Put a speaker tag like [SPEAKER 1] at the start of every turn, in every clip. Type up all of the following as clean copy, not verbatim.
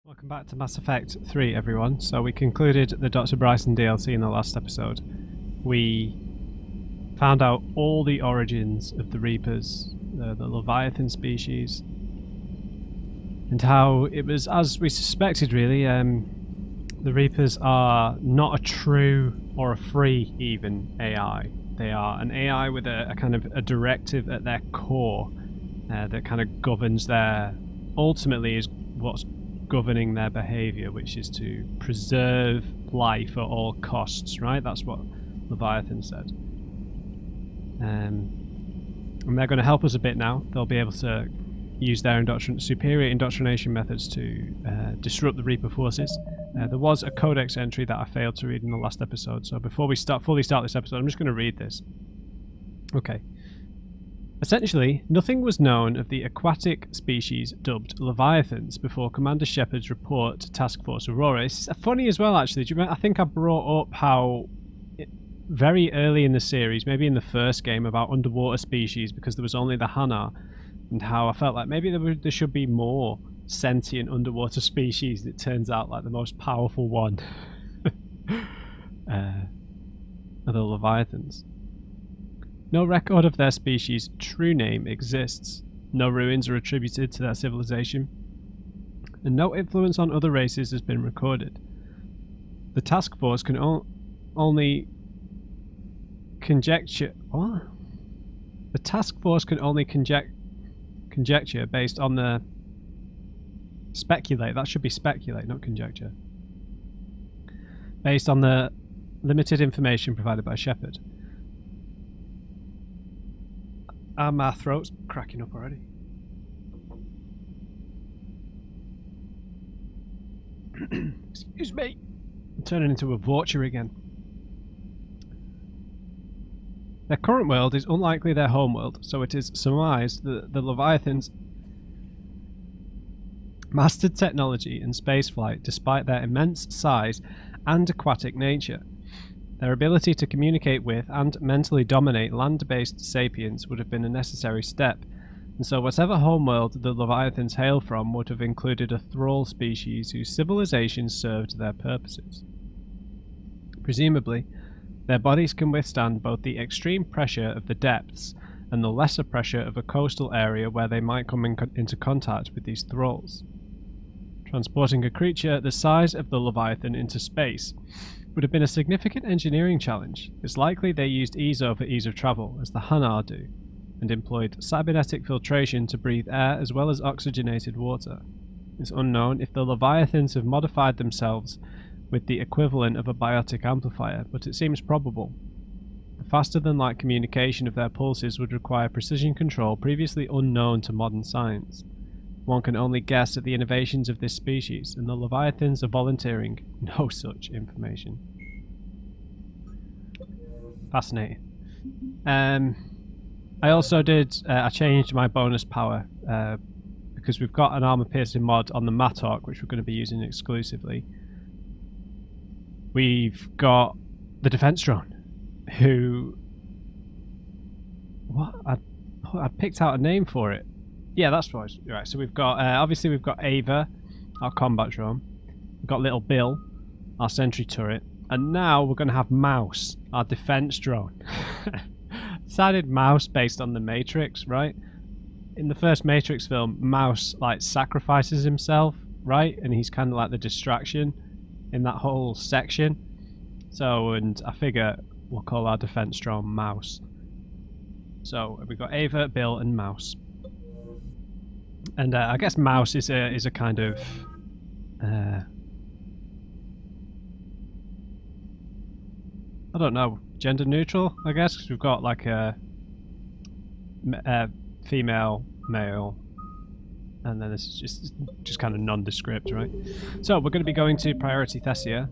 [SPEAKER 1] Welcome back to Mass Effect 3, everyone. So we concluded the Dr. Bryson DLC in the last episode. We found out all the origins of the Reapers, the Leviathan species, and how it was as we suspected, really. The Reapers are not a true or a free even AI. They are an AI with a kind of a directive at their core that kind of governs their... ultimately is what's governing their behavior, which is to preserve life at all costs, right? That's what Leviathan said. And they're going to help us a bit now. They'll be able to use their superior indoctrination methods to disrupt the Reaper forces. There was a codex entry that I failed to read in the last episode, so before we fully start this episode, I'm just going to read this. Okay. Essentially, nothing was known of the aquatic species dubbed Leviathans before Commander Shepard's report to Task Force Aurora. It's funny as well, actually. Do you remember, I think I brought up how very early in the series, maybe in the first game, about underwater species because there was only the Hanar, and how I felt like maybe there should be more sentient underwater species. It turns out like the most powerful one are the Leviathans. No record of their species' true name exists. No ruins are attributed to their civilization, and no influence on other races has been recorded. The task force can only conjecture. What? The task force can only conjecture based on the speculate. That should be speculate, not conjecture. Based on the limited information provided by Shepard. My throat's cracking up already. Excuse me. I'm turning into a vulture again. Their current world is unlikely their homeworld, so it is surmised that the Leviathans mastered technology and spaceflight despite their immense size and aquatic nature. Their ability to communicate with and mentally dominate land-based sapiens would have been a necessary step, and so whatever homeworld the Leviathans hail from would have included a thrall species whose civilization served their purposes. Presumably, their bodies can withstand both the extreme pressure of the depths and the lesser pressure of a coastal area where they might come into contact with these thralls. Transporting a creature the size of the Leviathan into space would have been a significant engineering challenge. It's likely they used ESO for ease of travel, as the Hanar do, and employed cybernetic filtration to breathe air as well as oxygenated water. It's unknown if the Leviathans have modified themselves with the equivalent of a biotic amplifier, but it seems probable. The faster-than-light communication of their pulses would require precision control previously unknown to modern science. One can only guess at the innovations of this species, and the Leviathans are volunteering no such information. Fascinating. I also I changed my bonus power because we've got an armor-piercing mod on the Mattock, which we're going to be using exclusively. We've got the defense drone, who... What? I picked out a name for it. Yeah, that's right. Right. So we've got obviously we've got Ava, our combat drone. We've got Little Bill, our sentry turret, and now we're going to have Mouse, our defense drone. Decided Mouse based on the Matrix, right? In the first Matrix film, Mouse like sacrifices himself, right? And he's kind of like the distraction in that whole section. So, and I figure we'll call our defense drone Mouse. So we've got Ava, Bill, and Mouse. And I guess Mouse is a kind of I don't know, gender neutral, I guess, because we've got like a female, male, and then this is just kind of nondescript, right? So we're going to be going to Priority Thessia.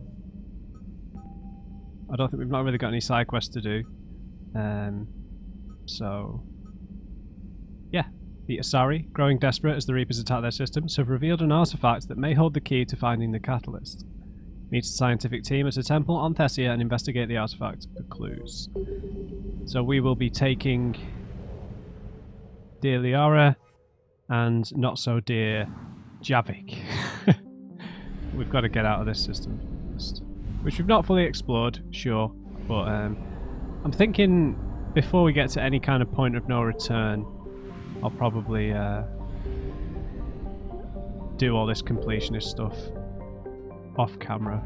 [SPEAKER 1] I don't think we've not really got any side quests to do, so yeah. The Asari, growing desperate as the Reapers attack their systems, have revealed an artifact that may hold the key to finding the catalyst. Meet a scientific team at a temple on Thessia and investigate the artifact for clues. So we will be taking dear Liara and not so dear Javik. we've got to get out of this system first. Which we've not fully explored, sure, but I'm thinking before we get to any kind of point of no return, I'll probably do all this completionist stuff off camera,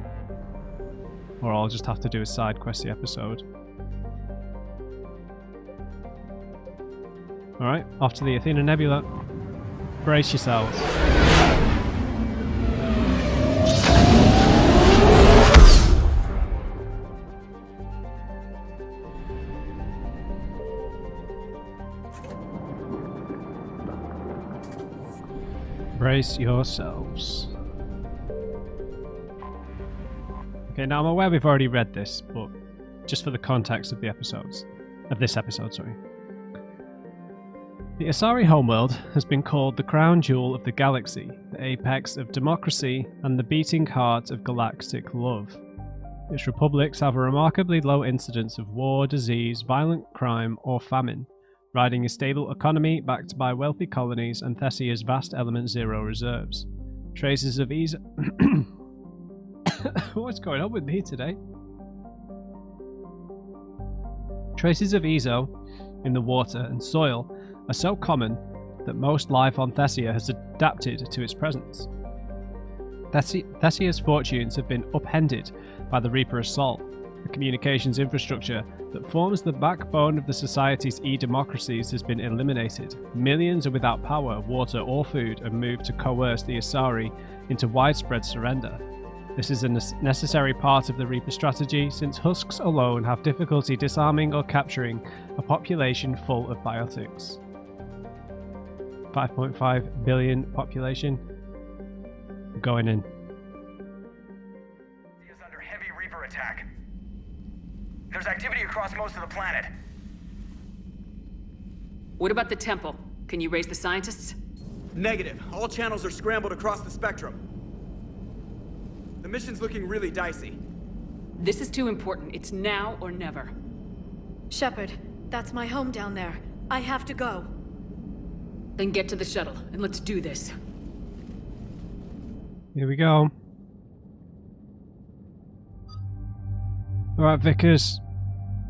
[SPEAKER 1] or I'll just have to do a side questy episode. Alright, off to the Athena Nebula. Brace yourselves. Brace yourselves. Okay, now I'm aware we've already read this, but just for the context of the episodes, of this episode, sorry. The Asari homeworld has been called the crown jewel of the galaxy, the apex of democracy, and the beating heart of galactic love. Its republics have a remarkably low incidence of war, disease, violent crime, or famine, riding a stable economy backed by wealthy colonies and Thessia's vast Element Zero reserves. Traces of ease... What's going on with me today? Traces of Ezo in the water and soil are so common that most life on Thessia has adapted to its presence. Thessia's fortunes have been upended by the Reaper Assault, the communications infrastructure that forms the backbone of the society's e-democracies has been eliminated. Millions are without power, water or food and moved to coerce the Asari into widespread surrender. This is a necessary part of the Reaper strategy, since husks alone have difficulty disarming or capturing a population full of biotics. 5.5 billion population. Going in.
[SPEAKER 2] He is under heavy Reaper attack. There's activity across most of the planet.
[SPEAKER 3] What about the temple? Can you raise the scientists?
[SPEAKER 2] Negative. All channels are scrambled across the spectrum. The mission's looking really dicey.
[SPEAKER 3] This is too important. It's now or never.
[SPEAKER 4] Shepard, that's my home down there. I have to go.
[SPEAKER 3] Then get to the shuttle, and let's do this.
[SPEAKER 1] Here we go. Alright, Vickers.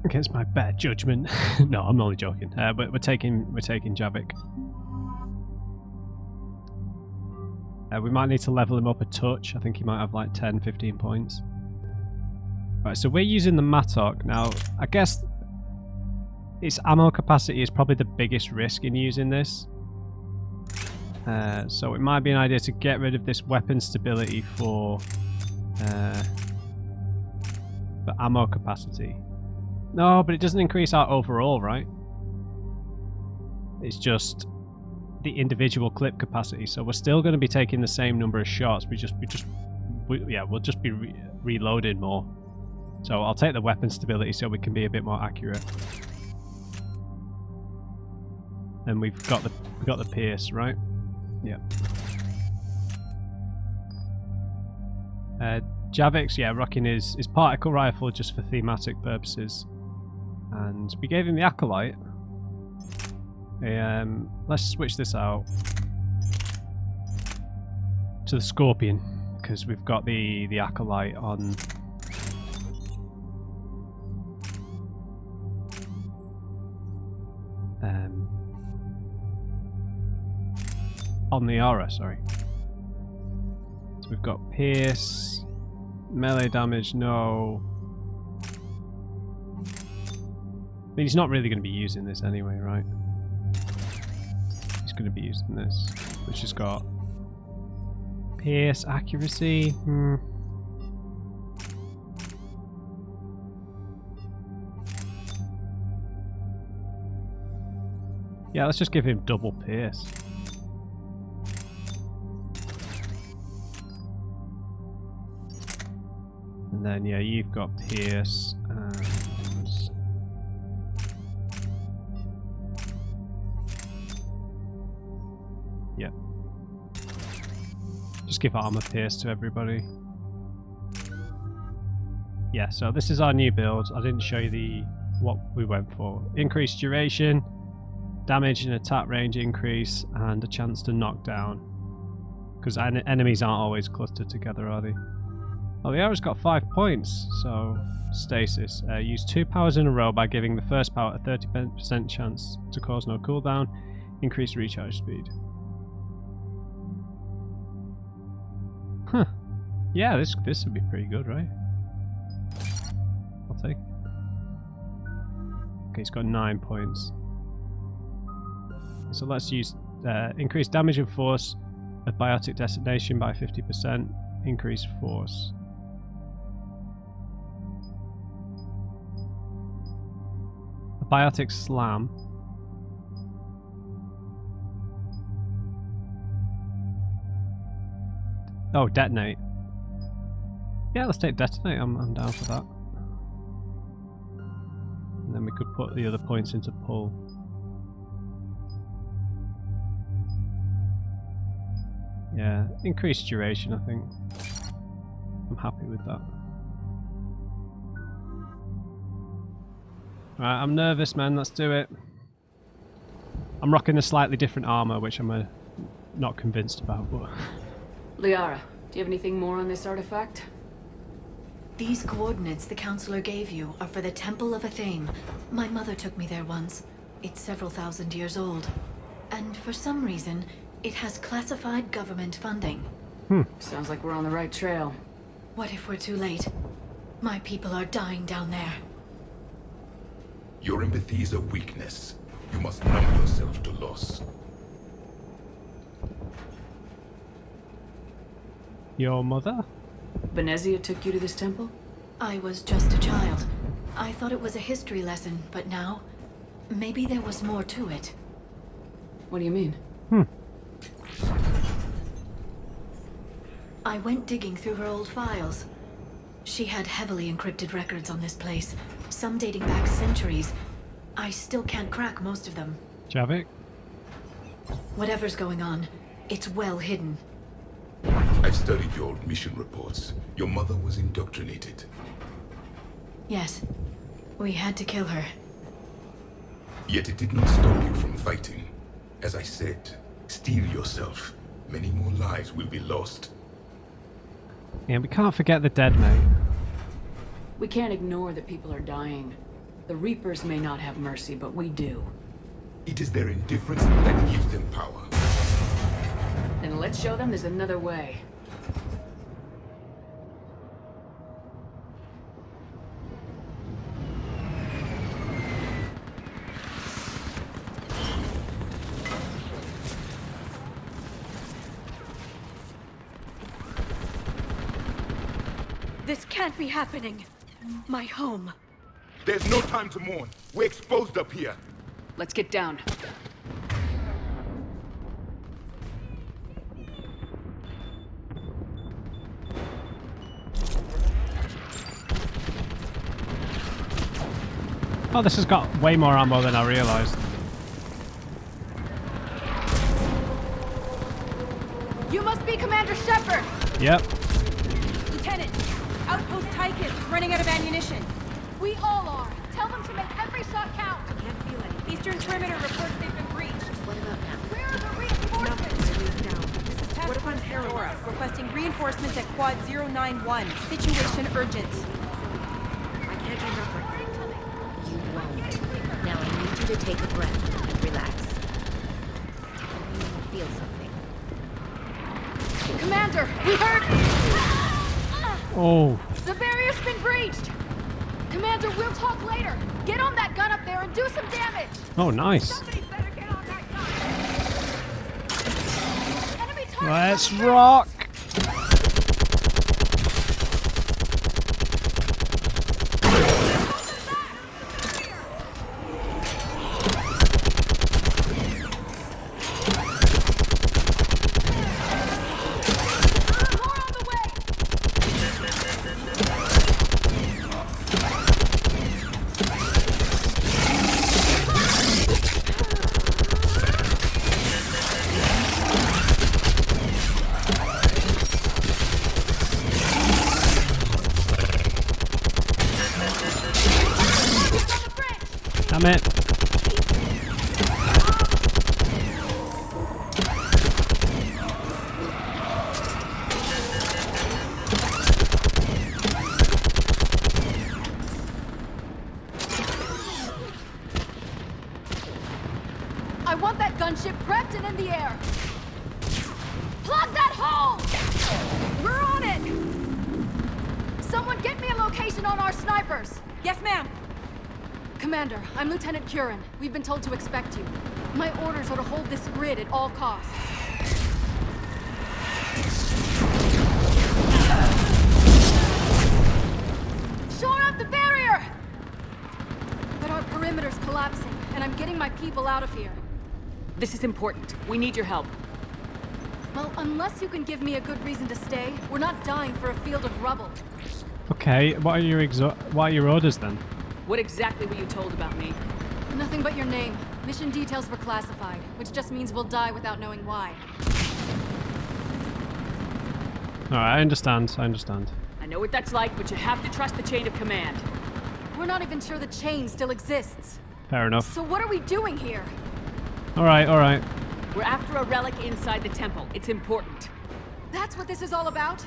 [SPEAKER 1] Against my better judgment. No, I'm only joking. But we're taking Javik. We might need to level him up a touch. I think he might have like 10, 15 points. Right, so we're using the Mattock. Now, I guess its ammo capacity is probably the biggest risk in using this. So it might be an idea to get rid of this weapon stability for ammo capacity. No, but it doesn't increase our overall, right? It's just the individual clip capacity. So we're still going to be taking the same number of shots. We'll just be reloading more. So I'll take the weapon stability so we can be a bit more accurate. And we've got the pierce, right? Yeah. Javik's, yeah, rocking his particle rifle just for thematic purposes. And we gave him the Acolyte. Let's switch this out to the Scorpion, because we've got the Acolyte on. On the aura, sorry. So we've got Pierce, melee damage, no. I mean, he's not really going to be using this anyway, right? He's going to be using this, which has got Pierce, accuracy. Yeah, let's just give him double Pierce. And then, yeah, you've got Pierce and... yeah. Just give armor Pierce to everybody. Yeah, so this is our new build. I didn't show you what we went for. Increased duration, damage and attack range increase, and a chance to knock down. Because enemies aren't always clustered together, are they? Oh, the arrow's got 5 points, so stasis. Use 2 powers in a row by giving the first power a 30% chance to cause no cooldown. Increase recharge speed. Huh. Yeah, this would be pretty good, right? I'll take it. Okay, it's got 9 points. So let's use increase damage and force of biotic detonation by 50%. Increase force. A biotic slam. Oh, detonate. Yeah, let's take detonate. I'm down for that. And then we could put the other points into pull. Yeah, increased duration, I think. I'm happy with that. Right, I'm nervous, man. Let's do it. I'm rocking a slightly different armor, which I'm not convinced about. But
[SPEAKER 3] Liara, do you have anything more on this artifact?
[SPEAKER 4] These coordinates the counselor gave you are for the Temple of Athame. My mother took me there once. It's several thousand years old. And for some reason, it has classified government funding.
[SPEAKER 3] Sounds like we're on the right trail.
[SPEAKER 4] What if we're too late? My people are dying down there.
[SPEAKER 5] Your empathy is a weakness. You must numb yourself to loss.
[SPEAKER 1] your mother?
[SPEAKER 3] Benezia took you to this temple?
[SPEAKER 4] I was just a child. I thought it was a history lesson, but now, maybe there was more to it.
[SPEAKER 3] What do you mean?
[SPEAKER 4] I went digging through her old files. She had heavily encrypted records on this place, some dating back centuries. I still can't crack most of them.
[SPEAKER 1] Javik?
[SPEAKER 4] Whatever's going on, it's well hidden.
[SPEAKER 5] I've studied your old mission reports. Your mother was indoctrinated.
[SPEAKER 4] Yes, we had to kill her.
[SPEAKER 5] Yet it did not stop you from fighting. As I said, steel yourself. Many more lives will be lost.
[SPEAKER 1] Yeah, we can't forget the dead, mate.
[SPEAKER 3] We can't ignore that people are dying. The Reapers may not have mercy, but we do.
[SPEAKER 5] It is their indifference that gives them power.
[SPEAKER 3] Then let's show them there's another way.
[SPEAKER 4] This can't be happening. My home.
[SPEAKER 5] There's no time to mourn. We're exposed up here.
[SPEAKER 3] Let's get down.
[SPEAKER 1] Oh, this has got way more ammo than I realised.
[SPEAKER 6] You must be Commander Shepard!
[SPEAKER 1] Yep.
[SPEAKER 6] Lieutenant, Outpost Tychus is running out of ammunition. We all are. Tell them to make every shot count. I can't feel it. Eastern perimeter reports they've been breached. What about now? Where are the reinforcements? This is Task Force Aurora, requesting reinforcements at Quad 091. Situation urgent.
[SPEAKER 7] I can't give up right now. You won't. Now I need you to take a breath and relax. You feel something.
[SPEAKER 6] Commander, we heard...
[SPEAKER 1] Oh.
[SPEAKER 6] The barrier's been breached! Commander, we'll talk later. Get on that gun up there and do some damage!
[SPEAKER 1] Oh, nice.
[SPEAKER 6] Somebody better get on that gun! Enemy target!
[SPEAKER 1] Let's rock. Damn it.
[SPEAKER 6] gunship prepped and in the air. Plug that hole! We're on it! Someone get me a location on our snipers.
[SPEAKER 3] Yes, ma'am.
[SPEAKER 6] Commander, I'm Lieutenant Curran. We've been told to expect you. My orders are to hold this grid at all costs. Shore up the barrier! But our perimeter's collapsing, and I'm getting my people out of here.
[SPEAKER 3] This is important. We need your help.
[SPEAKER 6] Well, unless you can give me a good reason to stay, we're not dying for a field of rubble.
[SPEAKER 1] Okay, what are your orders then?
[SPEAKER 3] What exactly were you told about me?
[SPEAKER 6] Nothing but your name. Mission details were classified, which just means we'll die without knowing why.
[SPEAKER 1] Alright, I understand.
[SPEAKER 3] I know what that's like, but you have to trust the chain of command.
[SPEAKER 6] We're not even sure the chain still exists.
[SPEAKER 1] Fair enough.
[SPEAKER 6] So what are we doing here?
[SPEAKER 1] Alright.
[SPEAKER 3] We're after a relic inside the temple. It's important.
[SPEAKER 6] That's what this is all about?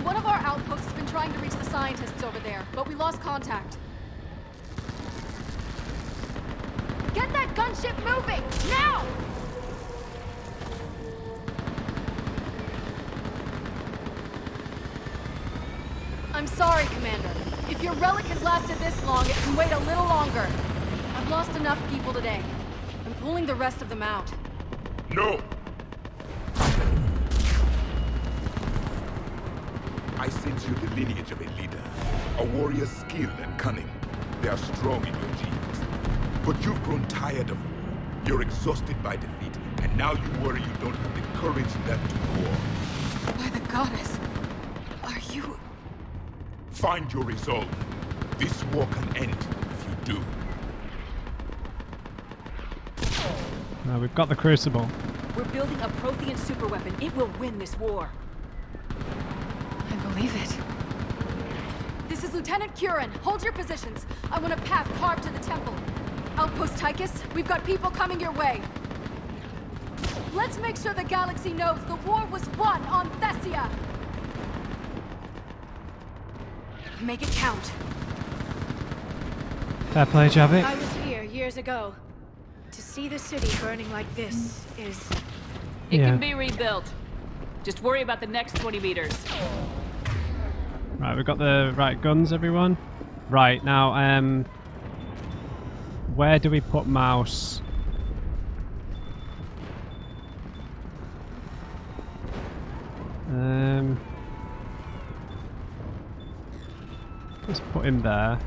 [SPEAKER 6] One of our outposts has been trying to reach the scientists over there, but we lost contact. Get that gunship moving! Now! I'm sorry, Commander. If your relic has lasted this long, it can wait a little longer. I've lost enough people today. I'm pulling the rest of them out.
[SPEAKER 5] No! I sense you the lineage of a leader. A warrior's skill and cunning. They are strong in your genes. But you've grown tired of war. You're exhausted by defeat, and now you worry you don't have the courage left to go on.
[SPEAKER 6] By the goddess, are you...
[SPEAKER 5] Find your resolve. This war can end if you do.
[SPEAKER 1] Now we've got the Crucible.
[SPEAKER 3] We're building a Prothean superweapon. It will win this war.
[SPEAKER 6] I believe it. This is Lieutenant Curran. Hold your positions. I want a path carved to the temple. Outpost Tychus, we've got people coming your way. Let's make sure the galaxy knows the war was won on Thessia. Make it count.
[SPEAKER 1] Fair play, Javi.
[SPEAKER 7] I was here years ago. To see the city burning like this is...
[SPEAKER 3] It can be rebuilt. Just worry about the next 20 meters.
[SPEAKER 1] Right, we've got the right guns, everyone. Right, now, where do we put Mouse? Let's put him there.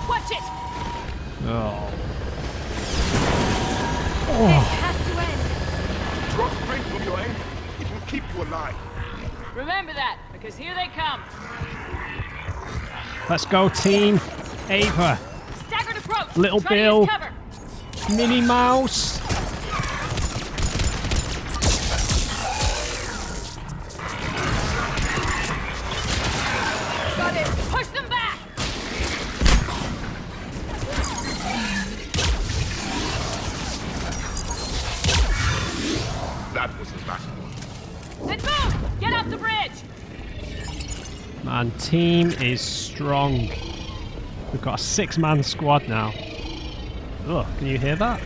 [SPEAKER 3] Watch it!
[SPEAKER 1] Oh.
[SPEAKER 6] This has to end.
[SPEAKER 5] Draw strength from your anger. It will keep you alive.
[SPEAKER 3] Remember that, because here they come.
[SPEAKER 1] Let's go, team. Ava.
[SPEAKER 3] Staggered approach.
[SPEAKER 1] Little
[SPEAKER 3] Try to
[SPEAKER 1] Bill.
[SPEAKER 3] use cover.
[SPEAKER 1] Minnie Mouse.
[SPEAKER 6] Got it.
[SPEAKER 3] Push them back.
[SPEAKER 5] That was the last one.
[SPEAKER 3] Then move. Get up the bridge.
[SPEAKER 1] Man, team is strong. We've got a 6-man squad now. Ugh, can you hear that?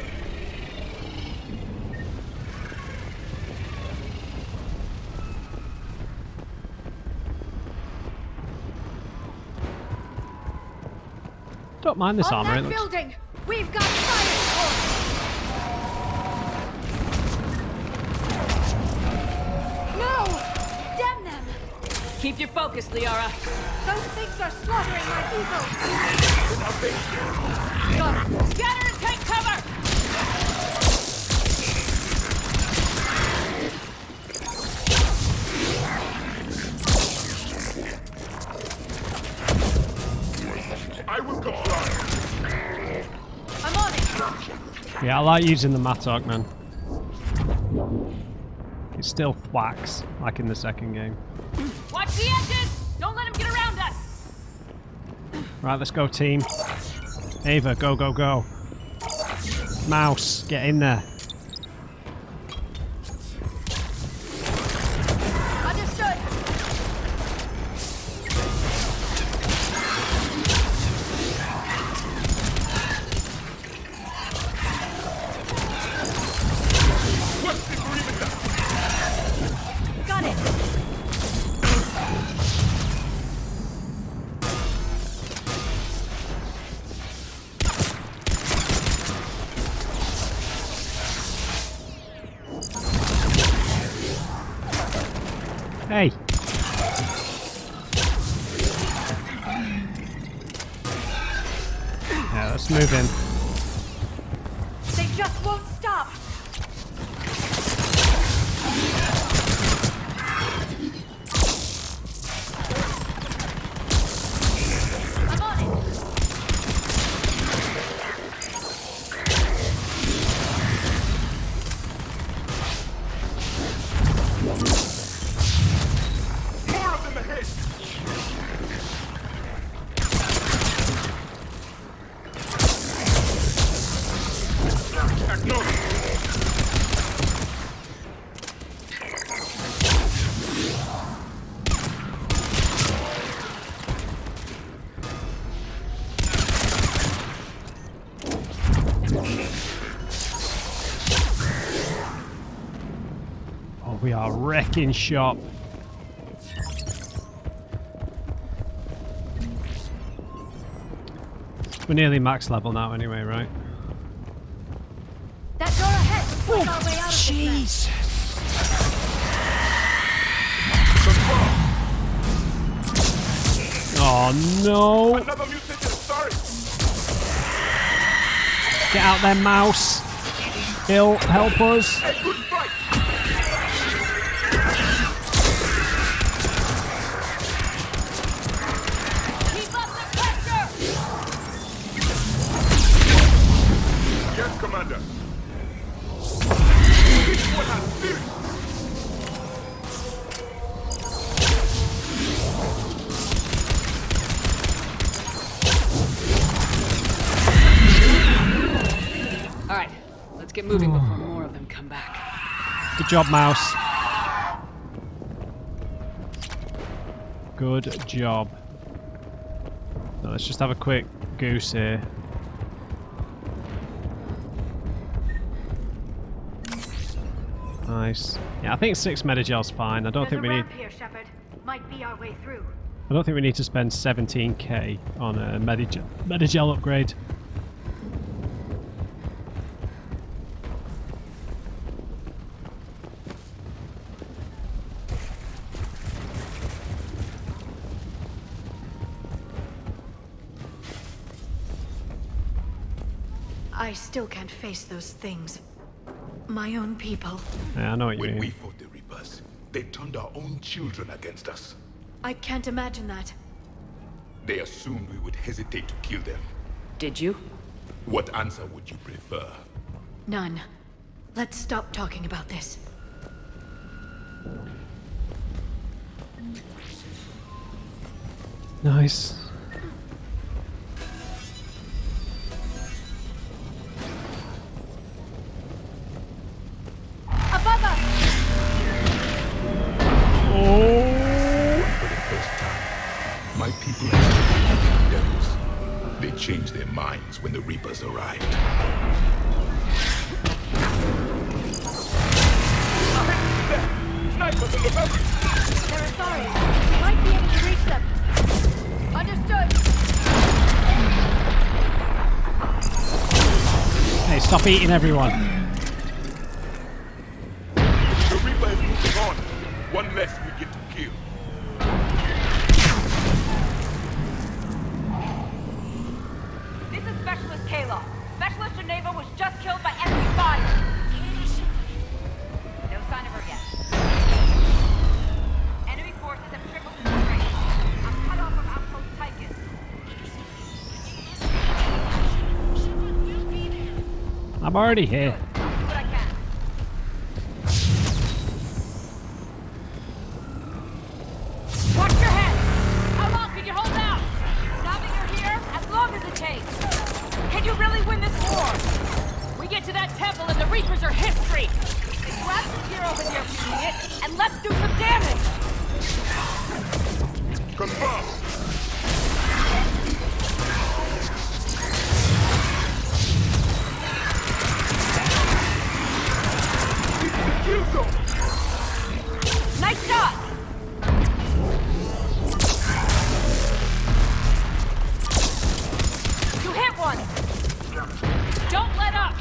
[SPEAKER 1] Don't mind this
[SPEAKER 6] On
[SPEAKER 1] armor.
[SPEAKER 6] that
[SPEAKER 1] It looks...
[SPEAKER 6] building, we've got fire. No! Damn them!
[SPEAKER 3] Keep your focus, Liara.
[SPEAKER 6] Those things are slaughtering my people!
[SPEAKER 3] Scatter and take cover!
[SPEAKER 5] I will comply.
[SPEAKER 6] I'm on it!
[SPEAKER 1] Yeah, I like using the Mattock, man. It still whacks, like in the second game.
[SPEAKER 3] Watch the edges! Don't let them get around us!
[SPEAKER 1] Right, let's go, team. Ava, go, go, go. Mouse, get in there.
[SPEAKER 6] Understood!
[SPEAKER 1] Hey! Yeah, let's move in.
[SPEAKER 6] They just won't stop. I'm on it.
[SPEAKER 5] More of them ahead! Acknowledge!
[SPEAKER 1] Oh, we are wrecking shop. We're nearly max level now anyway, right?
[SPEAKER 6] That door ahead will force our way out of this mess.
[SPEAKER 1] Oh no!
[SPEAKER 5] Another mutation, sorry!
[SPEAKER 1] Get out there, mouse! Bill, help us!
[SPEAKER 5] Hey, good fight!
[SPEAKER 6] Keep up the pressure!
[SPEAKER 5] Yes, Commander. This one has spirit.
[SPEAKER 3] All right, let's get moving before more of them come back.
[SPEAKER 1] Good job, mouse. Good job. Now let's just have a quick goose here. Nice. Yeah, I think 6 metagel's fine. I don't think we need.
[SPEAKER 6] Here, Shepard. Might be our way through.
[SPEAKER 1] I don't think we need to spend 17k on a metagel upgrade.
[SPEAKER 4] I still can't face those things. My own people.
[SPEAKER 1] Yeah, I know what you
[SPEAKER 5] When
[SPEAKER 1] mean.
[SPEAKER 5] we fought the Reapers, they turned our own children against us.
[SPEAKER 4] I can't imagine that.
[SPEAKER 5] They assumed we would hesitate to kill them.
[SPEAKER 3] Did you?
[SPEAKER 5] What answer would you prefer?
[SPEAKER 4] None. Let's stop talking about this.
[SPEAKER 1] Nice.
[SPEAKER 6] Above us!
[SPEAKER 5] For the first time, my people have been devils. They changed their minds when the Reapers arrived. Snipers in the back!
[SPEAKER 6] They're sorry. We might be able to reach them. Understood.
[SPEAKER 1] Hey, stop eating everyone.
[SPEAKER 5] The Reaper is moving on. One less we get to kill.
[SPEAKER 6] This is Specialist Kayla. Specialist Geneva was just killed by enemy fire. No sign of her yet. Enemy forces have tripled in strength. I'm cut off from outpost Tychus.
[SPEAKER 1] I'm already here.
[SPEAKER 6] Do what I can. Watch your head! How long can you hold out? Now that you're here, as long as it takes. Can you really win this war? We get to that temple and the Reapers are history. Grab some gear over here if you need it, and let's do some damage!
[SPEAKER 5] Confirm! Kill zone!
[SPEAKER 6] Nice shot! You hit one! Don't let up!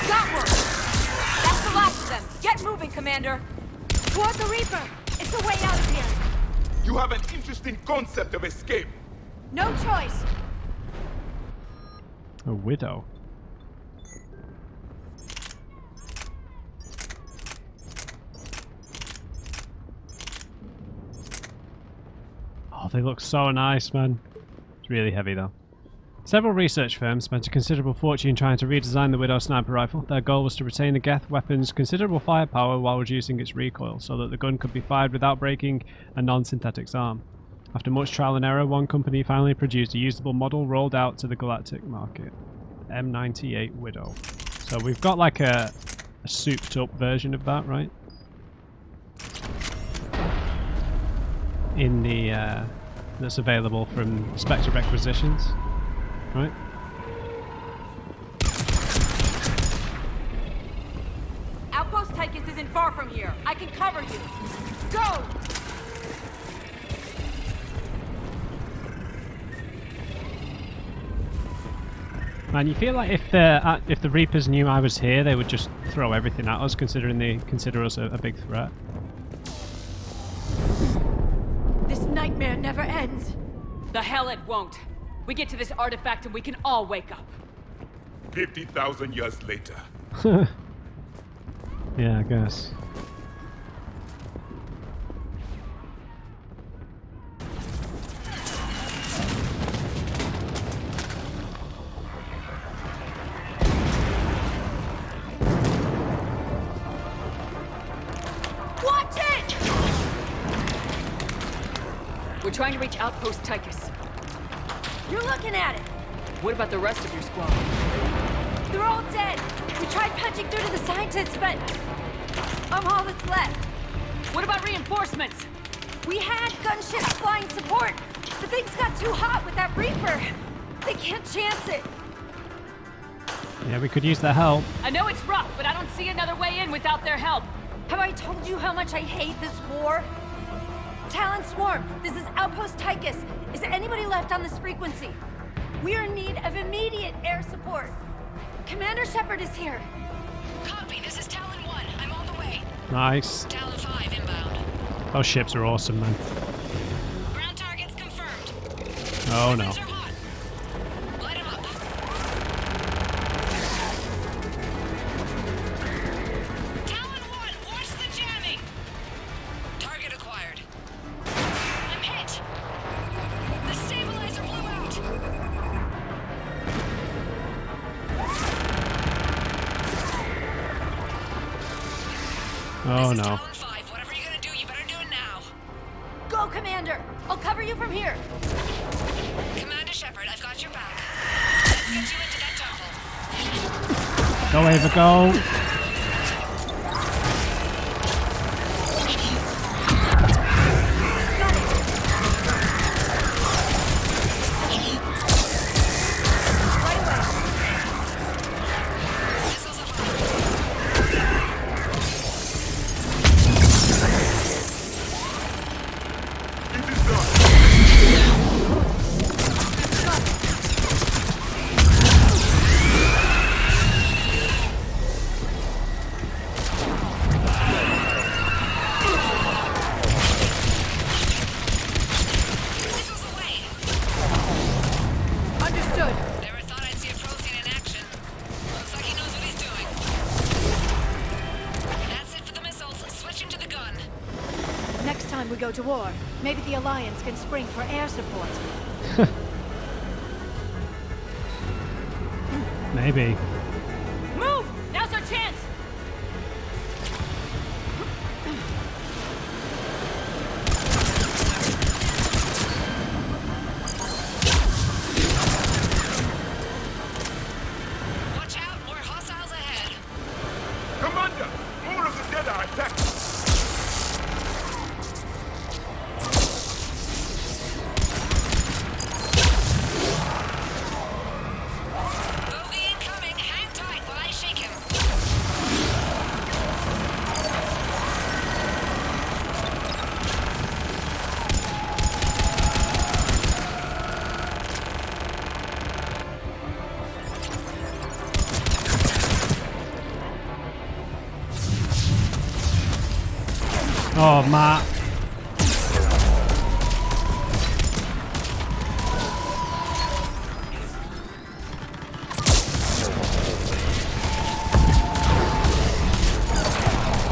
[SPEAKER 6] Got one! Toward the Reaper! It's the way out of here!
[SPEAKER 5] You have an interesting concept of escape.
[SPEAKER 6] No choice!
[SPEAKER 1] A widow. Oh, they look so nice, man. It's really heavy though. Several research firms spent a considerable fortune trying to redesign the Widow sniper rifle. Their goal was to retain the Geth weapon's considerable firepower while reducing its recoil, so that the gun could be fired without breaking a non-synthetics arm. After much trial and error, one company finally produced a usable model rolled out to the galactic market. M98 Widow. So we've got like a souped up version of that, right? In the that's available from Spectre Requisitions. Right.
[SPEAKER 6] Outpost Tychus isn't far from here. I can cover you. Go!
[SPEAKER 1] Man, you feel like if the Reapers knew I was here, they would just throw everything at us, considering they consider us a big threat.
[SPEAKER 6] This nightmare never ends.
[SPEAKER 3] The hell it won't. We get to this artifact and we can all wake up.
[SPEAKER 5] 50,000 years later.
[SPEAKER 1] Yeah, I guess.
[SPEAKER 6] Watch it!
[SPEAKER 3] We're trying to reach Outpost Tychus.
[SPEAKER 6] You're looking at it.
[SPEAKER 3] What about the rest of your squad?
[SPEAKER 6] They're all dead. We tried punching through to the scientists, but I'm all that's left.
[SPEAKER 3] What about reinforcements?
[SPEAKER 6] We had gunships flying support, but things got too hot with that Reaper. They can't chance it.
[SPEAKER 1] Yeah, we could use their help.
[SPEAKER 3] I know it's rough, but I don't see another way in without their help.
[SPEAKER 6] Have I told you how much I hate this war? Talon Swarm, this is Outpost Tychus. Is anybody left on this frequency? We're in need of immediate air support. Commander Shepard is here.
[SPEAKER 7] Copy, this is Talon 1. I'm on the way.
[SPEAKER 1] Nice.
[SPEAKER 7] Talon 5 inbound.
[SPEAKER 1] Those ships are awesome, man.
[SPEAKER 7] Ground targets confirmed.
[SPEAKER 1] Oh no.
[SPEAKER 7] Weapons are hot. Light 'em up. Talon 1, watch the jamming. Target acquired. I'm hit. The stabilizer blew out.
[SPEAKER 1] Oh
[SPEAKER 7] This is
[SPEAKER 1] no.
[SPEAKER 7] Talon 5. Whatever you're gonna do, you better do it now.
[SPEAKER 6] Go, Commander. I'll cover you from here.
[SPEAKER 7] Commander Shepard, I've got your back. Let's get you into that temple.
[SPEAKER 1] Go, Ava, go.
[SPEAKER 7] Missiles are hot.
[SPEAKER 5] It is done.
[SPEAKER 7] Missiles away.
[SPEAKER 6] Understood.
[SPEAKER 7] Never thought I'd see a Prothean in action. Looks like he knows what he's doing. That's it for the missiles. Switching to the gun.
[SPEAKER 6] Next time we go to war, maybe the Alliance can spring for air support.
[SPEAKER 1] Maybe.
[SPEAKER 3] Move! Now's our chance!
[SPEAKER 7] Watch out, more hostiles ahead.
[SPEAKER 5] Commander, more of the dead are attacking.
[SPEAKER 7] Bogey incoming.
[SPEAKER 1] Oh, Matt.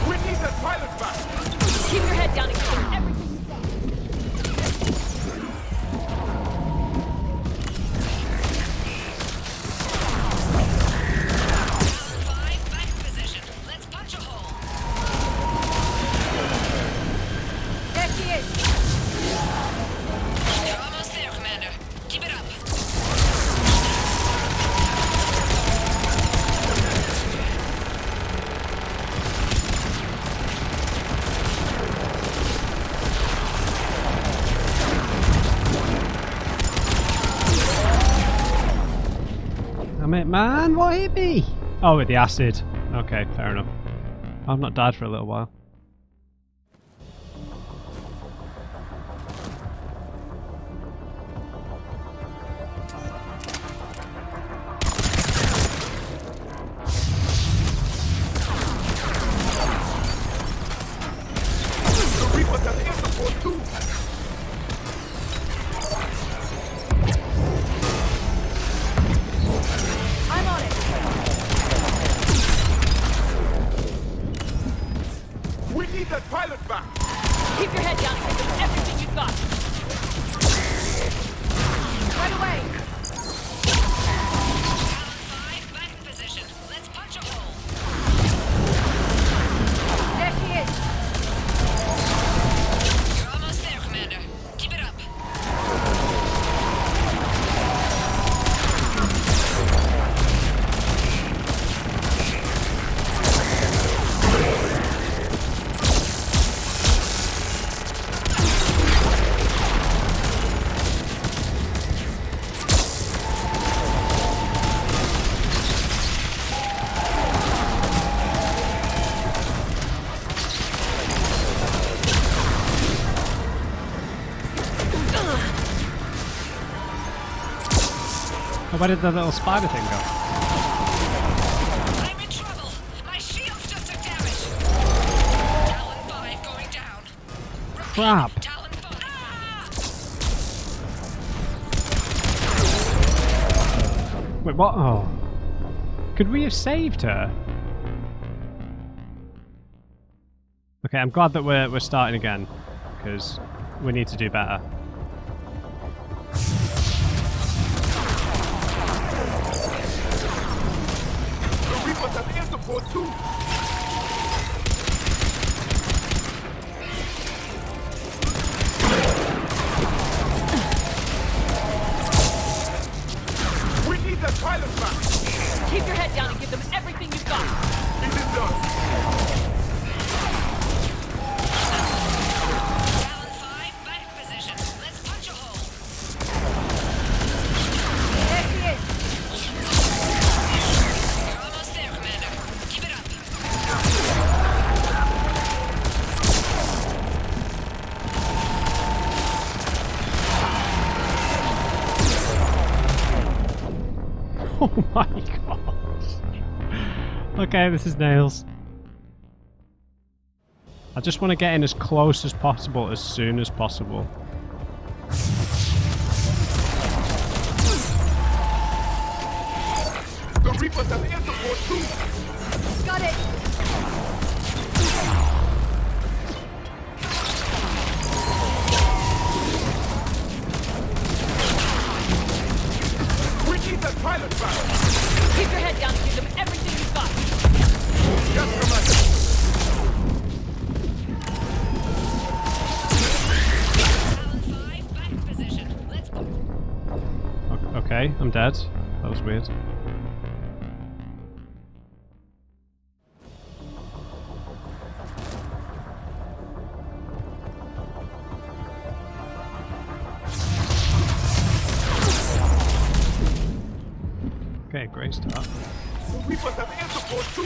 [SPEAKER 5] We need that pilot back!
[SPEAKER 6] Keep your head down and give them everything you've got. There she is.
[SPEAKER 8] You're almost there, Commander. Keep it up.
[SPEAKER 1] Damn it, man! What hit me? Oh, with the acid. Okay, fair enough. I've not died for a little while.
[SPEAKER 5] The Reapers have air support too!
[SPEAKER 6] I'm on it.
[SPEAKER 5] We need that pilot back!
[SPEAKER 6] Keep your head down and give them everything you've got. Right away.
[SPEAKER 8] Talon 5, back in position. Let's punch a hole.
[SPEAKER 6] There she is.
[SPEAKER 8] You're almost there, Commander. Keep it up.
[SPEAKER 1] Oh, where did the little spider thing go?
[SPEAKER 8] I'm in trouble. My shields just took damage. Talon 5 going down. Repeat,
[SPEAKER 1] Crap.
[SPEAKER 8] Talon 5. Ah!
[SPEAKER 1] Wait, what? Oh. Could we have saved her? Okay, I'm glad that we're starting again, because we need to do better.
[SPEAKER 5] The Reapers have air support too! We need that pilot back!
[SPEAKER 6] Keep your head down and give them everything you've got.
[SPEAKER 5] It is done!
[SPEAKER 8] Talon 5, back in position. Let's punch a hole.
[SPEAKER 6] There she is.
[SPEAKER 8] You're almost there, Commander. Keep it up.
[SPEAKER 1] Oh my god. Okay, this is nails. I just want to get in as close as possible as soon as possible.
[SPEAKER 5] The Reapers have air support too!
[SPEAKER 6] Got it.
[SPEAKER 5] We need that pilot back!
[SPEAKER 6] Keep your head down and give them everything you've got.
[SPEAKER 5] Yes, Commander!
[SPEAKER 8] Talon 5, back in position. Let's punch.
[SPEAKER 1] Okay, I'm dead. That was weird. Okay, great start.
[SPEAKER 5] The Reapers have air support too!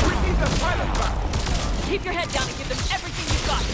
[SPEAKER 5] We need that pilot back!
[SPEAKER 6] Keep your head down and give them everything you've got.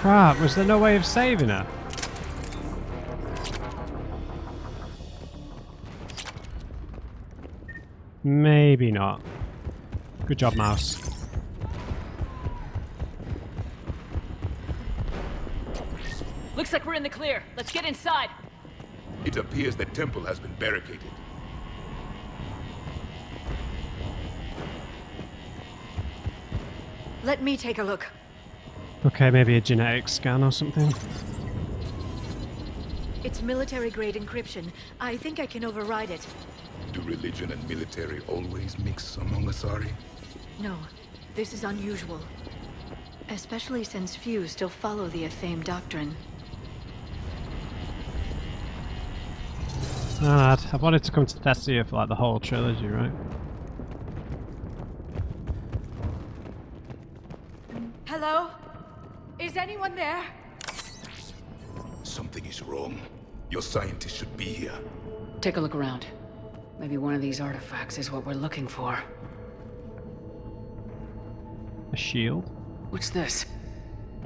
[SPEAKER 1] Crap, was there no way of saving her? Maybe not. Good job, mouse.
[SPEAKER 3] Looks like we're in the clear. Let's get inside.
[SPEAKER 5] It appears the temple has been barricaded.
[SPEAKER 4] Let me take a look.
[SPEAKER 1] Okay, maybe a genetic scan or something.
[SPEAKER 4] It's military-grade encryption. I think I can override it.
[SPEAKER 5] Do religion and military always mix among Asari?
[SPEAKER 4] No, this is unusual. Especially since few still follow the acclaimed doctrine.
[SPEAKER 1] I've wanted to come to Thessia for like the whole trilogy, right?
[SPEAKER 6] Hello? Is anyone there?
[SPEAKER 5] Something is wrong. Your scientists should be here.
[SPEAKER 3] Take a look around. Maybe one of these artifacts is what we're looking for.
[SPEAKER 1] A shield?
[SPEAKER 3] What's this?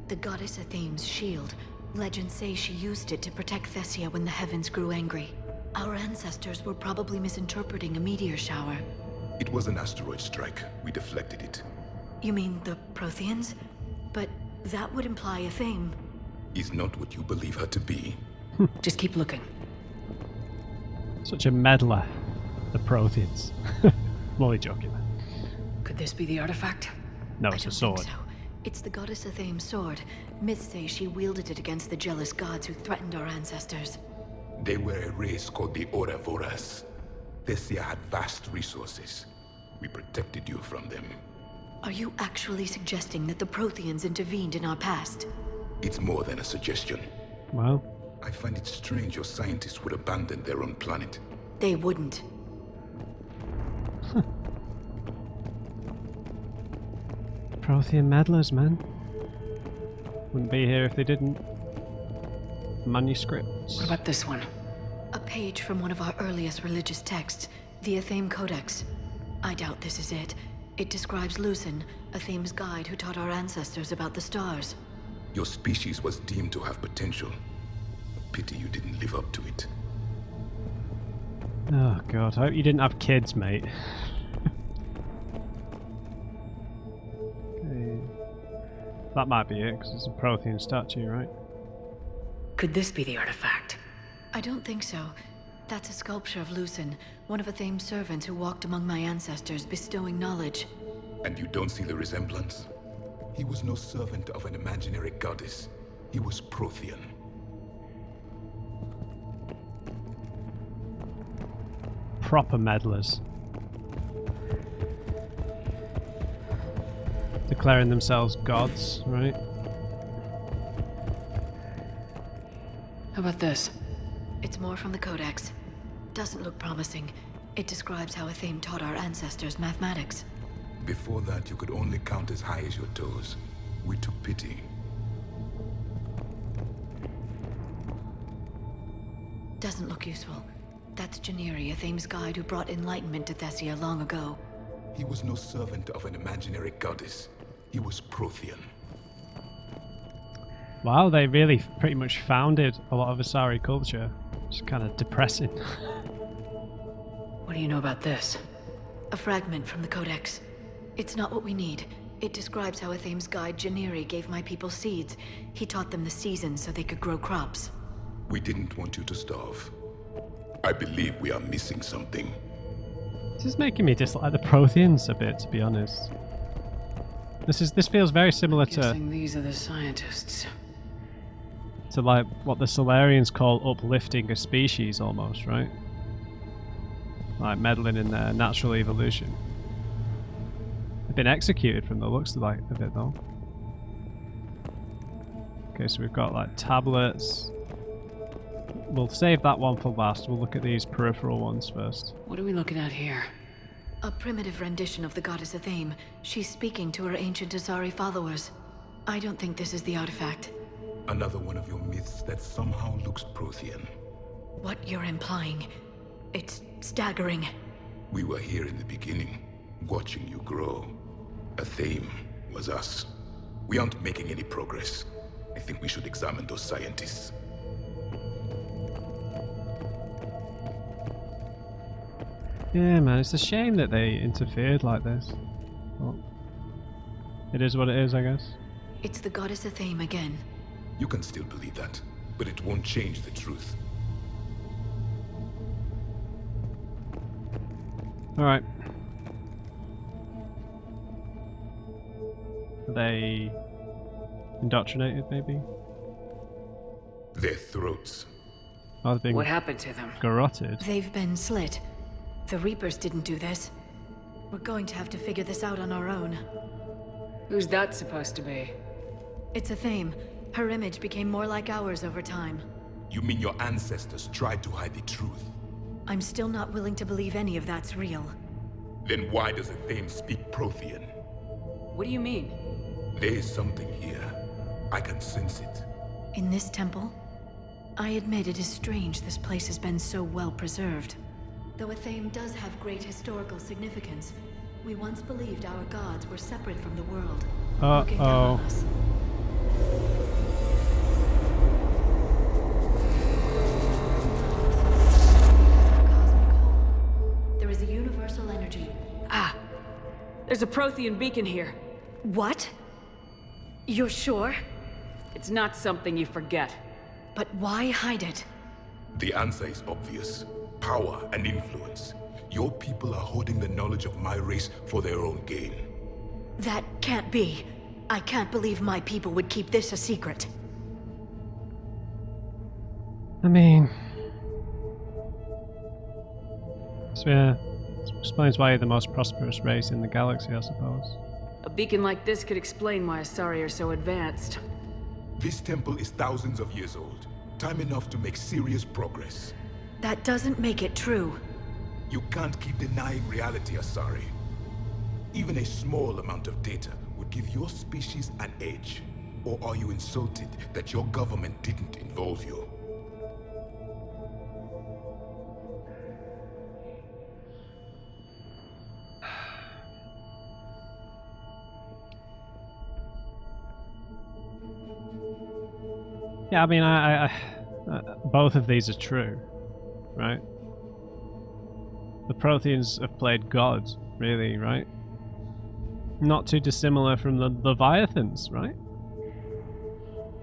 [SPEAKER 4] The goddess Athene's shield. Legends say she used it to protect Thessia when the heavens grew angry. Our ancestors were probably misinterpreting a meteor shower.
[SPEAKER 5] It was an asteroid strike. We deflected it.
[SPEAKER 4] You mean the Protheans? But that would imply Athene.
[SPEAKER 5] Is not what you believe her to be.
[SPEAKER 3] Just keep looking.
[SPEAKER 1] Such a meddler. The Protheans. I'm only joking.
[SPEAKER 3] Could this be the artifact?
[SPEAKER 1] No,
[SPEAKER 4] I
[SPEAKER 1] it's a
[SPEAKER 4] don't
[SPEAKER 1] sword.
[SPEAKER 4] think so. It's the goddess Athene's sword. Myths say she wielded it against the jealous gods who threatened our ancestors.
[SPEAKER 5] They were a race called the Voras. Thessia had vast resources. We protected you from them.
[SPEAKER 4] Are you actually suggesting that the Protheans intervened in our past?
[SPEAKER 5] It's more than a suggestion.
[SPEAKER 1] Well,
[SPEAKER 5] I find it strange your scientists would abandon their own planet.
[SPEAKER 4] They wouldn't.
[SPEAKER 1] Prothean meddlers, man. Wouldn't be here if they didn't. Manuscripts.
[SPEAKER 3] What about this one?
[SPEAKER 4] A page from one of our earliest religious texts, the Athame Codex. I doubt this is it. It describes Lucen, Athame's guide who taught our ancestors about the stars.
[SPEAKER 5] Your species was deemed to have potential. A pity you didn't live up to it.
[SPEAKER 1] Oh god, I hope you didn't have kids, mate. Okay. That might be it, because it's a Prothean statue, right?
[SPEAKER 3] Could this be the artifact?
[SPEAKER 4] I don't think so. That's a sculpture of Lucen, one of Athame's servants who walked among my ancestors, bestowing knowledge.
[SPEAKER 5] And you don't see the resemblance? He was no servant of an imaginary goddess. He was Prothean.
[SPEAKER 1] Proper meddlers. Declaring themselves gods, right?
[SPEAKER 3] How about this?
[SPEAKER 4] It's more from the Codex. Doesn't look promising. It describes how Athame taught our ancestors mathematics.
[SPEAKER 5] Before that, you could only count as high as your toes. We took pity.
[SPEAKER 4] Doesn't look useful. That's Janiri, Athame's guide who brought enlightenment to Thessia long ago.
[SPEAKER 5] He was no servant of an imaginary goddess. He was Prothean.
[SPEAKER 1] Wow, they really pretty much founded a lot of Asari culture. It's kind of depressing.
[SPEAKER 3] What do you know about this?
[SPEAKER 4] A fragment from the Codex. It's not what we need. It describes how Athame's guide Janiri gave my people seeds. He taught them the seasons so they could grow crops.
[SPEAKER 5] We didn't want you to starve. I believe we are missing something.
[SPEAKER 1] This is making me dislike the Protheans a bit, to be honest. This feels very similar
[SPEAKER 3] Guessing these are the scientists.
[SPEAKER 1] to like what the Solarians call uplifting a species, almost, right? Like meddling in their natural evolution. They've been executed from the looks of it, though. Okay, so we've got like tablets. We'll save that one for last. We'll look at these peripheral ones first.
[SPEAKER 3] What are we looking at here?
[SPEAKER 4] A primitive rendition of the goddess Athame. She's speaking to her ancient Asari followers. I don't think this is the artifact.
[SPEAKER 5] Another one of your myths that somehow looks Prothean.
[SPEAKER 4] What you're implying, it's staggering.
[SPEAKER 5] We were here in the beginning, watching you grow. Athame was us. We aren't making any progress. I think we should examine those scientists.
[SPEAKER 1] Yeah, man, it's a shame that they interfered like this. Well, it is what it is, I guess.
[SPEAKER 4] It's the goddess Athame again.
[SPEAKER 5] You can still believe that, but it won't change the truth.
[SPEAKER 1] Alright. Are they indoctrinated, maybe?
[SPEAKER 5] Their throats.
[SPEAKER 1] Are they being
[SPEAKER 3] What happened to them?
[SPEAKER 1] garroted?
[SPEAKER 4] They've been slit. The Reapers didn't do this. We're going to have to figure this out on our own.
[SPEAKER 3] Who's that supposed to be?
[SPEAKER 4] It's Athame. Her image became more like ours over time.
[SPEAKER 5] You mean your ancestors tried to hide the truth?
[SPEAKER 4] I'm still not willing to believe any of that's real.
[SPEAKER 5] Then why does Athame speak Prothean?
[SPEAKER 3] What do you mean?
[SPEAKER 5] There is something here. I can sense it.
[SPEAKER 4] In this temple? I admit it is strange this place has been so well preserved. Though Athame does have great historical significance, we once believed our gods were separate from the world, looking down on us. There is a universal energy.
[SPEAKER 3] Ah! There's a Prothean beacon here.
[SPEAKER 4] What? You're sure?
[SPEAKER 3] It's not something you forget.
[SPEAKER 4] But why hide it?
[SPEAKER 5] The answer is obvious. Power and influence. Your people are holding the knowledge of my race for their own gain.
[SPEAKER 4] That can't be. I can't believe my people would keep this a secret.
[SPEAKER 1] I mean... So yeah, this explains why you're the most prosperous race in the galaxy, I suppose.
[SPEAKER 3] A beacon like this could explain why Asari are so advanced.
[SPEAKER 5] This temple is thousands of years old. Time enough to make serious progress.
[SPEAKER 4] That doesn't make it true.
[SPEAKER 5] You can't keep denying reality, Asari. Even a small amount of data would give your species an edge. Or are you insulted that your government didn't involve you?
[SPEAKER 1] Yeah, I mean, I both of these are true, right? The Protheans have played God, really, right? Not too dissimilar from the Leviathans, right?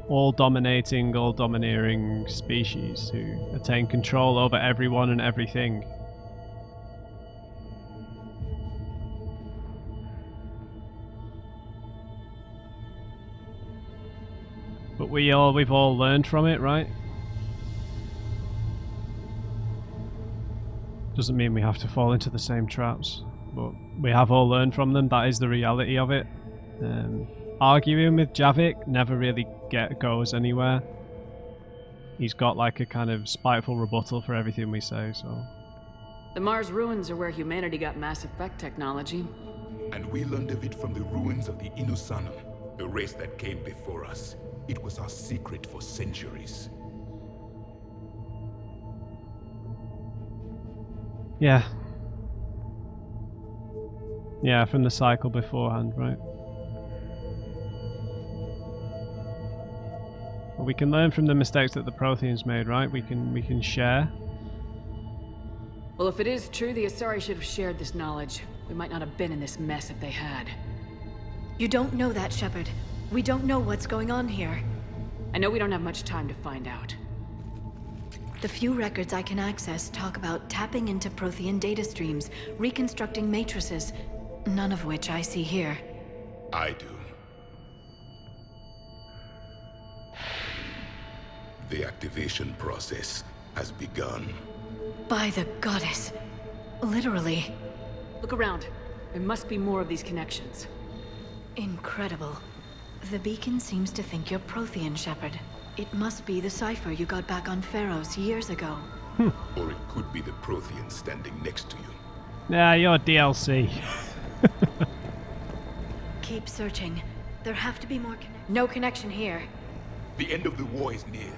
[SPEAKER 1] All domineering species who attain control over everyone and everything. But we've all learned from it, right? Doesn't mean we have to fall into the same traps, but we have all learned from them. That is the reality of it. Arguing with Javik never really goes anywhere. He's got like a kind of spiteful rebuttal for everything we say, so...
[SPEAKER 3] The Mars ruins are where humanity got Mass Effect technology.
[SPEAKER 5] And we learned of it from the ruins of the Inusanum, the race that came before us. It was our secret for centuries.
[SPEAKER 1] Yeah. Yeah, from the cycle beforehand, right? Well, we can learn from the mistakes that the Protheans made, right? We can share.
[SPEAKER 3] Well, if it is true, the Asari should have shared this knowledge. We might not have been in this mess if they had.
[SPEAKER 4] You don't know that, Shepard. We don't know what's going on here.
[SPEAKER 3] I know we don't have much time to find out.
[SPEAKER 4] The few records I can access talk about tapping into Prothean data streams, reconstructing matrices, none of which I see here.
[SPEAKER 5] I do. The activation process has begun.
[SPEAKER 4] By the goddess. Literally.
[SPEAKER 3] Look around. There must be more of these connections.
[SPEAKER 4] Incredible. The beacon seems to think you're Prothean, Shepard. It must be the cipher you got back on Pharos years ago.
[SPEAKER 5] Or it could be the Prothean standing next to you.
[SPEAKER 1] Yeah, you're DLC.
[SPEAKER 4] Keep searching. There have to be more No connection here.
[SPEAKER 5] The end of the war is near.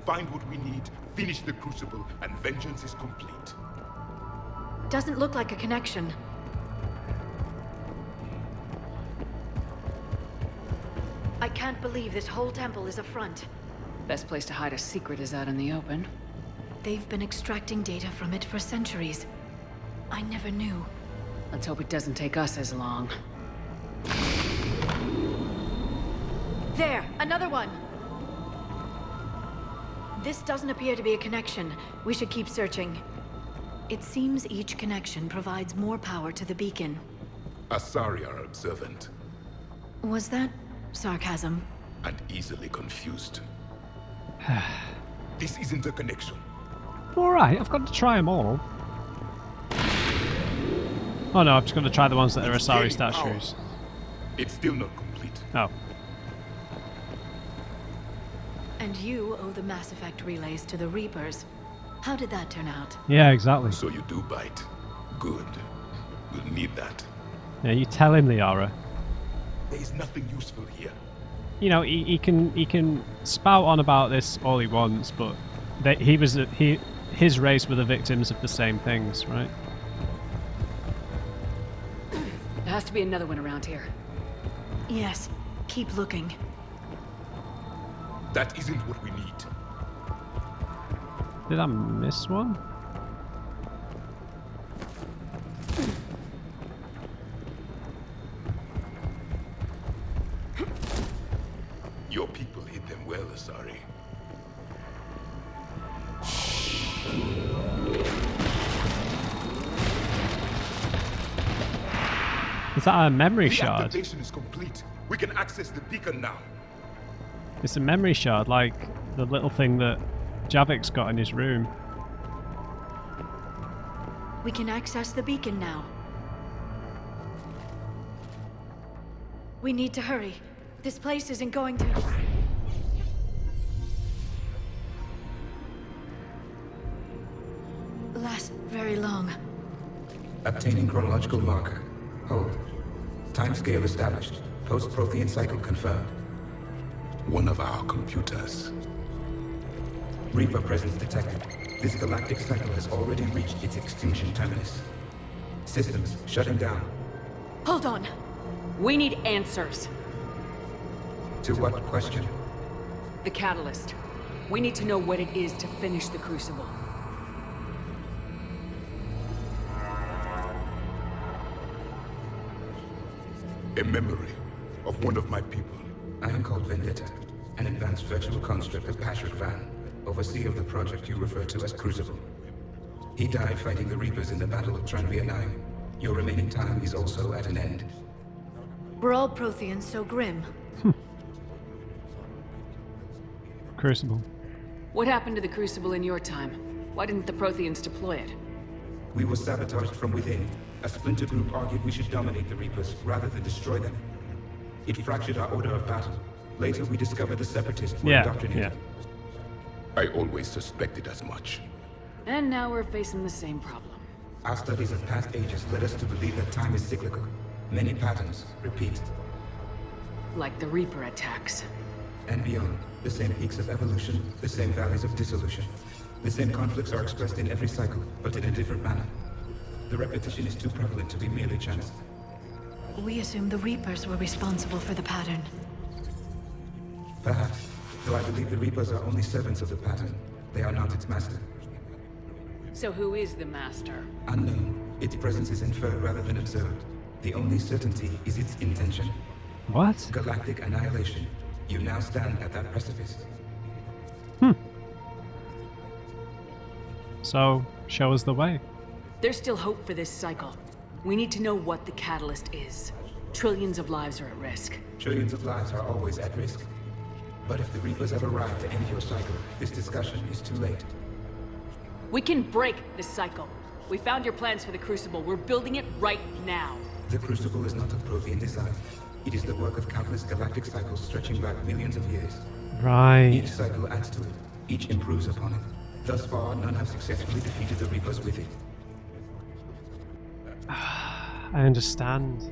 [SPEAKER 5] Find what we need, finish the Crucible, and vengeance is complete.
[SPEAKER 4] Doesn't look like a connection. I can't believe this whole temple is a front.
[SPEAKER 3] Best place to hide a secret is out in the open.
[SPEAKER 4] They've been extracting data from it for centuries. I never knew.
[SPEAKER 3] Let's hope it doesn't take us as long.
[SPEAKER 4] There! Another one! This doesn't appear to be a connection. We should keep searching. It seems each connection provides more power to the beacon.
[SPEAKER 5] Asari are observant
[SPEAKER 4] Was that sarcasm?
[SPEAKER 5] and easily confused. This isn't a connection.
[SPEAKER 1] Alright, I've got to try them all. Oh no, I've just got to try the ones that are
[SPEAKER 5] It's
[SPEAKER 1] Asari
[SPEAKER 5] gaining
[SPEAKER 1] statues.
[SPEAKER 5] power. It's still not complete.
[SPEAKER 1] Oh.
[SPEAKER 4] And you owe the Mass Effect relays to the Reapers. How did that turn out?
[SPEAKER 1] Yeah, exactly.
[SPEAKER 5] So you do bite. Good. We'll need that.
[SPEAKER 1] Yeah, you tell him, Liara.
[SPEAKER 5] There is nothing useful here.
[SPEAKER 1] You know, he can spout on about this all he wants, but his race were the victims of the same things, right?
[SPEAKER 3] There has to be another one around here.
[SPEAKER 4] Yes. Keep looking.
[SPEAKER 5] That isn't what we need.
[SPEAKER 1] Did I miss one?
[SPEAKER 5] Your people hid them well, Asari.
[SPEAKER 1] Is that a memory
[SPEAKER 5] The
[SPEAKER 1] shard?
[SPEAKER 5] activation is complete. We can access the beacon now.
[SPEAKER 1] It's a memory shard, like the little thing that Javik's got in his room.
[SPEAKER 4] We can access the beacon now. We need to hurry. This place isn't going to... last very long.
[SPEAKER 9] Obtaining chronological marker. Hold. Timescale established. Post-Prothean cycle confirmed.
[SPEAKER 5] One of our computers.
[SPEAKER 9] Reaper presence detected. This galactic cycle has already reached its extinction terminus. Systems shutting down.
[SPEAKER 4] Hold on.
[SPEAKER 3] We need answers.
[SPEAKER 9] To what question?
[SPEAKER 3] The catalyst. We need to know what it is to finish the Crucible.
[SPEAKER 5] A memory of one of my people.
[SPEAKER 9] I am called Vendetta, an advanced virtual construct of Patrick Van, overseer of the project you refer to as Crucible. He died fighting the Reapers in the Battle of Tranvia 9. Your remaining time is also at an end.
[SPEAKER 4] We're all Protheans so grim.
[SPEAKER 1] Crucible.
[SPEAKER 3] What happened to the Crucible in your time? Why didn't the Protheans deploy it?
[SPEAKER 9] We were sabotaged from within. A splinter group argued we should dominate the Reapers rather than destroy them. It fractured our order of battle. Later, we discovered the Separatists were indoctrinated.
[SPEAKER 5] I always suspected as much.
[SPEAKER 3] And now we're facing the same problem.
[SPEAKER 9] Our studies of past ages led us to believe that time is cyclical. Many patterns repeat.
[SPEAKER 3] Like the Reaper attacks.
[SPEAKER 9] And beyond, the same peaks of evolution, the same valleys of dissolution. The same conflicts are expressed in every cycle, but in a different manner. The repetition is too prevalent to be merely chance.
[SPEAKER 4] We assume the Reapers were responsible for the pattern.
[SPEAKER 9] Perhaps, though I believe the Reapers are only servants of the pattern. They are not its master.
[SPEAKER 3] So who is the Master?
[SPEAKER 9] Unknown. Its presence is inferred rather than observed. The only certainty is its intention.
[SPEAKER 1] What?
[SPEAKER 9] Galactic annihilation. You now stand at that precipice.
[SPEAKER 1] So, show us the way.
[SPEAKER 3] There's still hope for this cycle. We need to know what the catalyst is. Trillions of lives are at risk.
[SPEAKER 9] Trillions of lives are always at risk. But if the Reapers have arrived to end your cycle, this discussion is too late.
[SPEAKER 3] We can break this cycle. We found your plans for the Crucible. We're building it right now.
[SPEAKER 9] The Crucible is not of Prothean design. It is the work of countless galactic cycles stretching back millions of years.
[SPEAKER 1] Right.
[SPEAKER 9] Each cycle adds to it. Each improves upon it. Thus far, none have successfully defeated the Reapers with it.
[SPEAKER 1] I understand.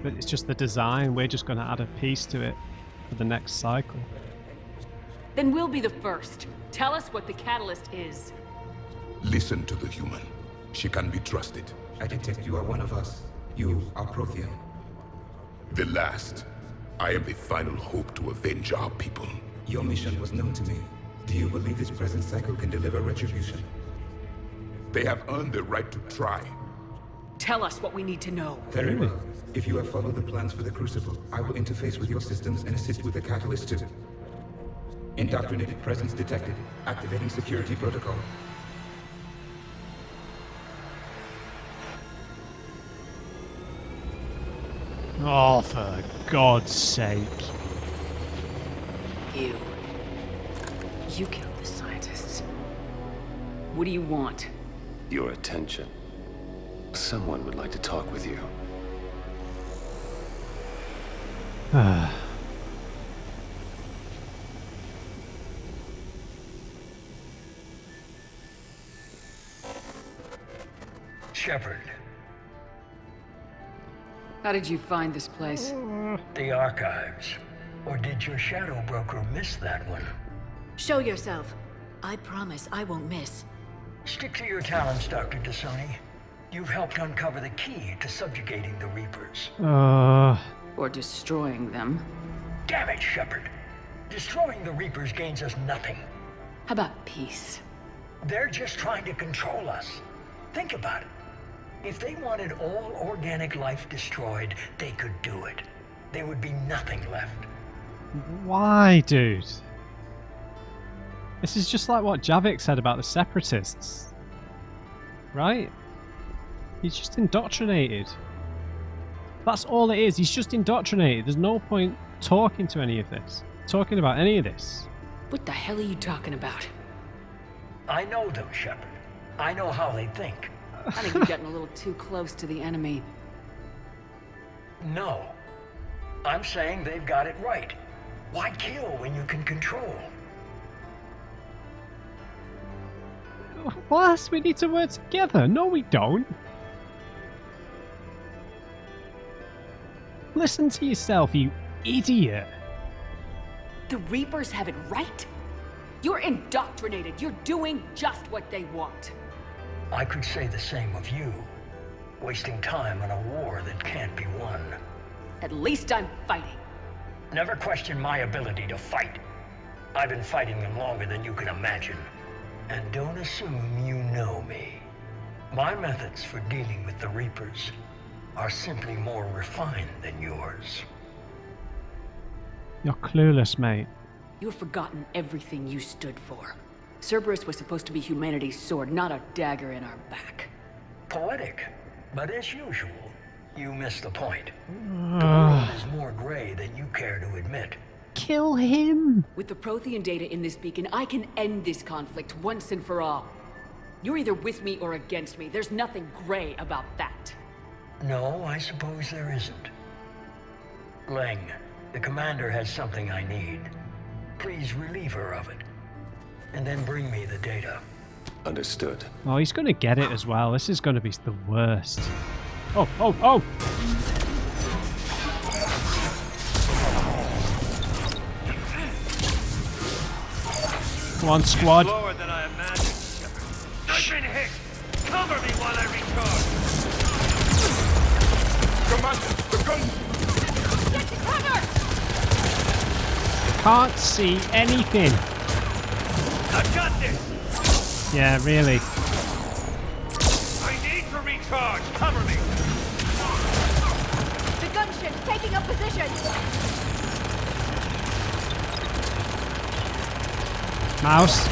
[SPEAKER 1] But it's just the design. We're just going to add a piece to it for the next cycle.
[SPEAKER 3] Then we'll be the first. Tell us what the catalyst is.
[SPEAKER 5] Listen to the human. She can be trusted.
[SPEAKER 9] I detect you are one of us. You are Prothean.
[SPEAKER 5] The last. I am the final hope to avenge our people.
[SPEAKER 9] Your mission was known to me. Do you believe this present cycle can deliver retribution?
[SPEAKER 5] They have earned the right to try.
[SPEAKER 3] Tell us what we need to know.
[SPEAKER 9] Very well. If you have followed the plans for the Crucible, I will interface with your systems and assist with the catalyst too. Indoctrinated presence detected. Activating security protocol.
[SPEAKER 1] Oh, for God's sake.
[SPEAKER 3] You killed the scientists. What do you want?
[SPEAKER 10] Your attention. Someone would like to talk with you.
[SPEAKER 11] Shepard.
[SPEAKER 3] How did you find this place?
[SPEAKER 11] The archives. Or did your shadow broker miss that one?
[SPEAKER 4] Show yourself. I promise I won't miss.
[SPEAKER 11] Stick to your talents, Dr. Dasoni. You've helped uncover the key to subjugating the Reapers.
[SPEAKER 3] Or destroying them.
[SPEAKER 11] Damn it, Shepard. Destroying the Reapers gains us nothing.
[SPEAKER 3] How about peace?
[SPEAKER 11] They're just trying to control us. Think about it. If they wanted all organic life destroyed, they could do it. There would be nothing left.
[SPEAKER 1] Why, dude? This is just like what Javik said about the Separatists. Right? He's just indoctrinated. That's all it is. He's just indoctrinated. There's no point talking to any of this. Talking about any of this.
[SPEAKER 3] What the hell are you talking about?
[SPEAKER 11] I know them, Shepard. I know how they think.
[SPEAKER 3] I think you're getting a little too close to the enemy.
[SPEAKER 11] No. I'm saying they've got it right. Why kill when you can control?
[SPEAKER 1] What? We need to work together. No, we don't. Listen to yourself, you idiot.
[SPEAKER 3] The Reapers have it right? You're indoctrinated. You're doing just what they want.
[SPEAKER 11] I could say the same of you. Wasting time on a war that can't be won.
[SPEAKER 3] At least I'm fighting.
[SPEAKER 11] Never question my ability to fight. I've been fighting them longer than you can imagine. And don't assume you know me. My methods for dealing with the Reapers are simply more refined than yours.
[SPEAKER 1] You're clueless, mate.
[SPEAKER 3] You've forgotten everything you stood for. Cerberus was supposed to be humanity's sword, not a dagger in our back.
[SPEAKER 11] Poetic, but as usual, you missed the point. The world is more gray than you care to admit.
[SPEAKER 1] Kill him!
[SPEAKER 3] With the Prothean data in this beacon, I can end this conflict once and for all. You're either with me or against me. There's nothing gray about that.
[SPEAKER 11] No, I suppose there isn't. Leng, the commander has something I need. Please relieve her of it. And then bring me the data.
[SPEAKER 10] Understood.
[SPEAKER 1] Oh, he's going to get it as well. This is going to be the worst. Oh, oh, oh! Come on, squad.
[SPEAKER 12] Lower than I imagined, Shepard. I've been hit. Cover me while I recharge.
[SPEAKER 5] Commander, the gun!
[SPEAKER 6] Get to cover!
[SPEAKER 1] Can't see anything.
[SPEAKER 12] I've got this.
[SPEAKER 1] Yeah, really.
[SPEAKER 12] I need to recharge. Cover me.
[SPEAKER 6] The gunship's taking up position.
[SPEAKER 1] Mouse.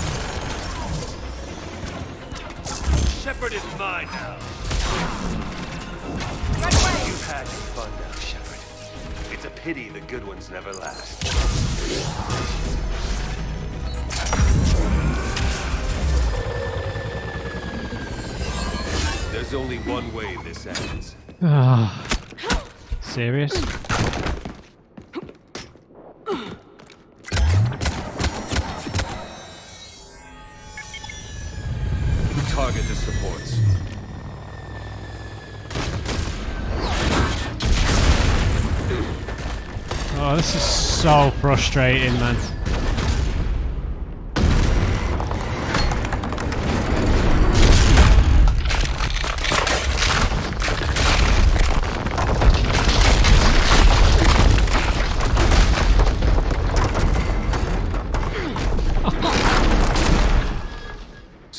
[SPEAKER 12] Shepard is mine now.
[SPEAKER 6] Right away.
[SPEAKER 12] You've had your fun now, Shepard. It's a pity the good ones never last. There's only one way this ends.
[SPEAKER 1] Serious?
[SPEAKER 12] Target the supports.
[SPEAKER 1] Oh, this is so frustrating, man.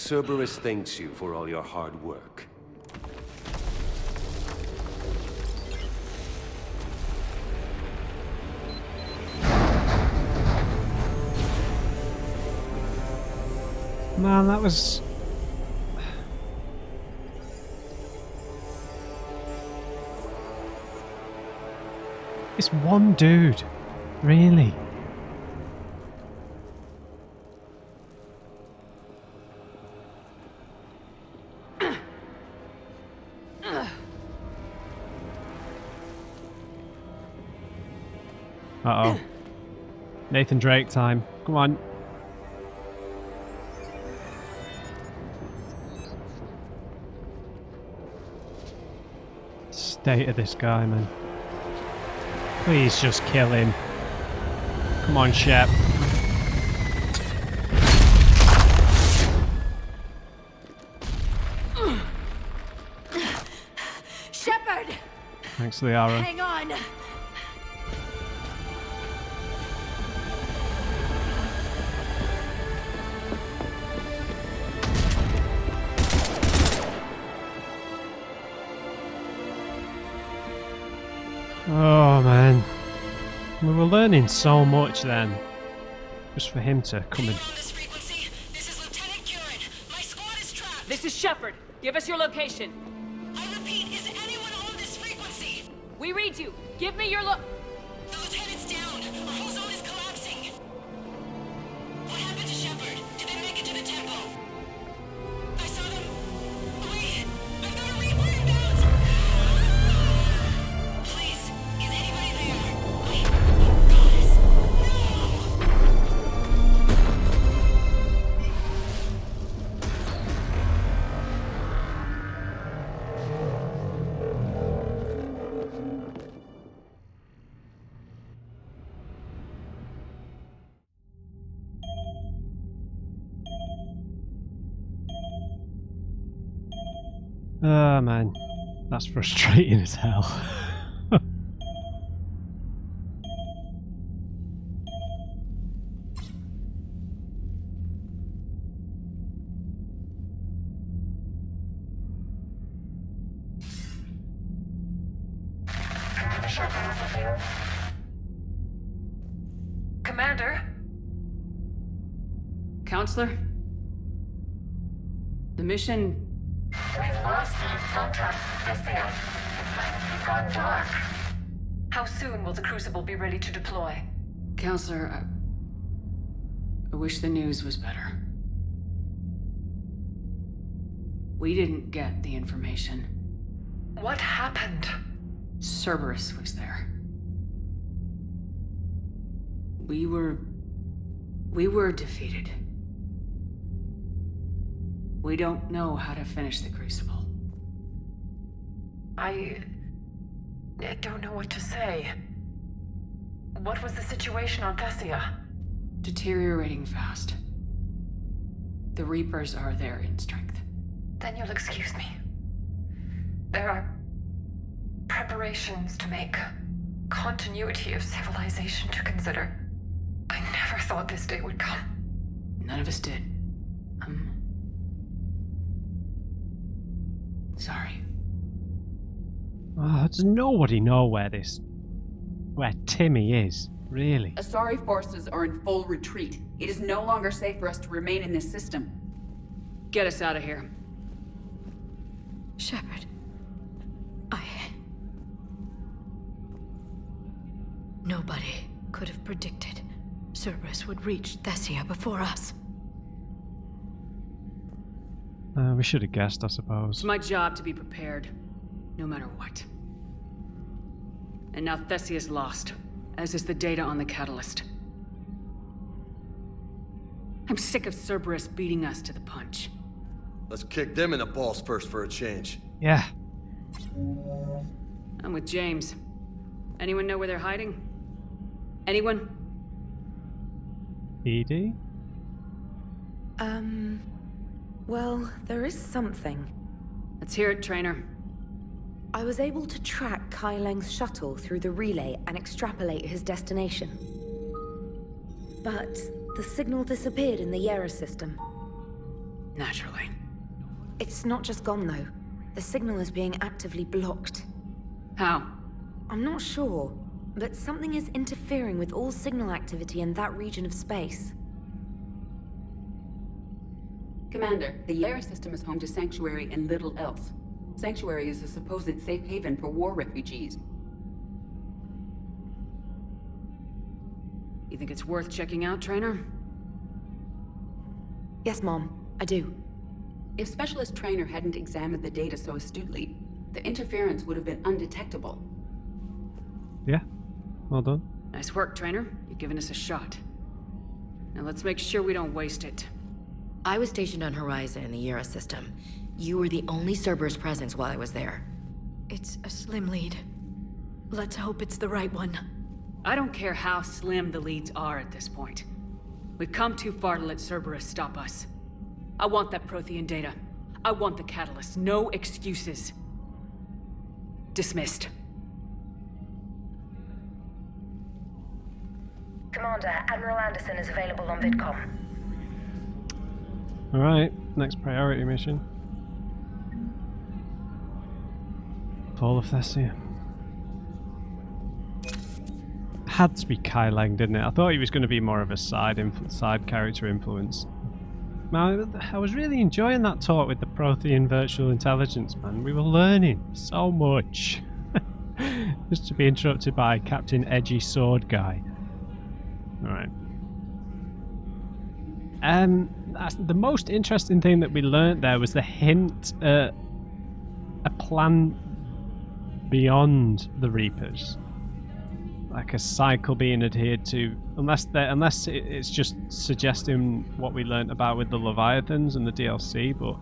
[SPEAKER 10] Cerberus thanks you for all your hard work.
[SPEAKER 1] Man, that was... It's one dude. Really? Uh-oh. Nathan Drake time. Come on. State of this guy, man. Please just kill him. Come on, Shep.
[SPEAKER 6] Shepard!
[SPEAKER 1] Thanks for the arrow.
[SPEAKER 6] Hang on!
[SPEAKER 1] Oh man, we were learning so much then, just for him to come in.
[SPEAKER 3] This is Shepard. Give us your location.
[SPEAKER 8] I repeat, is anyone on this frequency?
[SPEAKER 3] We read you. Give me your
[SPEAKER 8] The lieutenant's down. Our ozone is collapsing. What happened to Shepard? Did they make it to the temple? I saw them. Wait, I've got a Reaper inbound. Please, is anybody there? Oh, goddess,
[SPEAKER 1] Oh man, that's frustrating as hell.
[SPEAKER 13] Commander?
[SPEAKER 3] Counselor? The mission...
[SPEAKER 13] We've lost contact with Thessia. It's gone dark. How soon will the Crucible be ready to deploy?
[SPEAKER 3] Counselor, I wish the news was better. We didn't get the information.
[SPEAKER 13] What happened?
[SPEAKER 3] Cerberus was there. We were defeated. We don't know how to finish the Crucible.
[SPEAKER 13] I don't know what to say. What was the situation on Thessia?
[SPEAKER 3] Deteriorating fast. The Reapers are there in strength.
[SPEAKER 13] Then you'll excuse me. There are preparations to make, continuity of civilization to consider. I never thought this day would come.
[SPEAKER 3] None of us did. Sorry.
[SPEAKER 1] Oh, does nobody know where Timmy is? Really?
[SPEAKER 14] Asari forces are in full retreat. It is no longer safe for us to remain in this system.
[SPEAKER 3] Get us out of here.
[SPEAKER 4] Shepard. Nobody could have predicted Cerberus would reach Thessia before us.
[SPEAKER 1] We should have guessed, I suppose.
[SPEAKER 3] It's my job to be prepared, no matter what. And now Thessia's lost, as is the data on the catalyst. I'm sick of Cerberus beating us to the punch.
[SPEAKER 15] Let's kick them in the balls first for a change.
[SPEAKER 1] Yeah.
[SPEAKER 3] I'm with James. Anyone know where they're hiding? Anyone?
[SPEAKER 1] ED?
[SPEAKER 7] Well, there is something.
[SPEAKER 3] Let's hear it, Trainer.
[SPEAKER 7] I was able to track Kai Leng's shuttle through the relay and extrapolate his destination. But the signal disappeared in the Yera system.
[SPEAKER 3] Naturally.
[SPEAKER 7] It's not just gone, though. The signal is being actively blocked.
[SPEAKER 3] How?
[SPEAKER 7] I'm not sure, but something is interfering with all signal activity in that region of space.
[SPEAKER 14] Commander, the Yara system is home to Sanctuary and little else. Sanctuary is a supposed safe haven for war refugees.
[SPEAKER 3] You think it's worth checking out, Trainer?
[SPEAKER 7] Yes, Mom, I do.
[SPEAKER 14] If Specialist Trainer hadn't examined the data so astutely, the interference would have been undetectable.
[SPEAKER 1] Yeah, well done.
[SPEAKER 3] Nice work, Trainer. You've given us a shot. Now let's make sure we don't waste it.
[SPEAKER 7] I was stationed on Horizon in the Yara system. You were the only Cerberus presence while I was there.
[SPEAKER 4] It's a slim lead. Let's hope it's the right one.
[SPEAKER 3] I don't care how slim the leads are at this point. We've come too far to let Cerberus stop us. I want that Prothean data. I want the catalyst. No excuses. Dismissed.
[SPEAKER 16] Commander, Admiral Anderson is available on VidCom.
[SPEAKER 1] Alright, next priority mission. Fall of Thessia. Had to be Kai Leng, didn't it? I thought he was going to be more of a side character influence. Man, I was really enjoying that talk with the Prothean virtual intelligence, man. We were learning so much. Just to be interrupted by Captain Edgy Sword Guy. Alright. The most interesting thing that we learnt there was the hint at a plan beyond the Reapers. Like a cycle being adhered to, unless it's just suggesting what we learnt about with the Leviathans and the DLC, but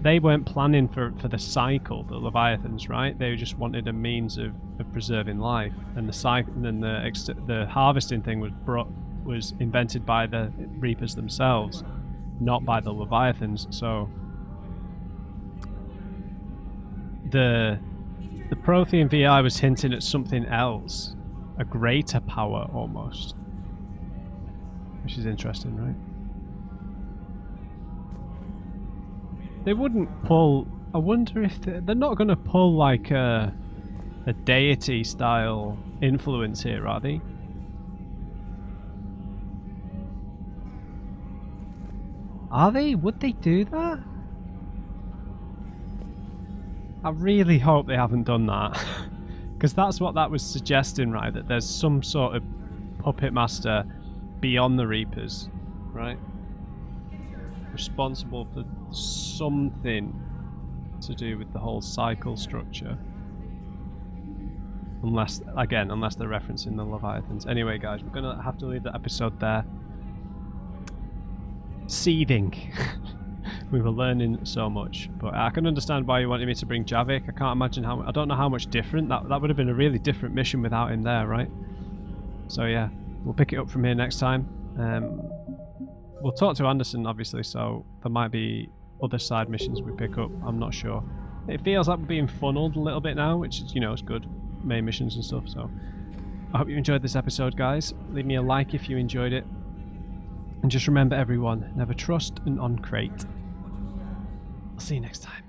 [SPEAKER 1] they weren't planning for the cycle, the Leviathans, right? They just wanted a means of preserving life, and the harvesting thing was invented by the Reapers themselves, not by the Leviathans. So the Prothean VI was hinting at something else, a greater power almost, which is interesting, right? They wouldn't pull. I wonder if they're not going to pull like a deity style influence here, are they? Are they? Would they do that? I really hope they haven't done that, because that's what that was suggesting, right? That there's some sort of puppet master beyond the Reapers, right? Responsible for something to do with the whole cycle structure. Unless they're referencing the Leviathans. Anyway, guys, we're gonna have to leave the episode there. Seething. We were learning so much, but I can understand why you wanted me to bring Javik. I can't imagine how. I don't know how much different that would have been. A really different mission without him there, right? So yeah, we'll pick it up from here next time. We'll talk to Anderson, obviously, so there might be other side missions we pick up. I'm not sure. It feels like we're being funneled a little bit now, which is, is good. Main missions and stuff. So I hope you enjoyed this episode, guys. Leave me a like if you enjoyed it, and just remember, everyone, never trust an on-crate. I'll see you next time.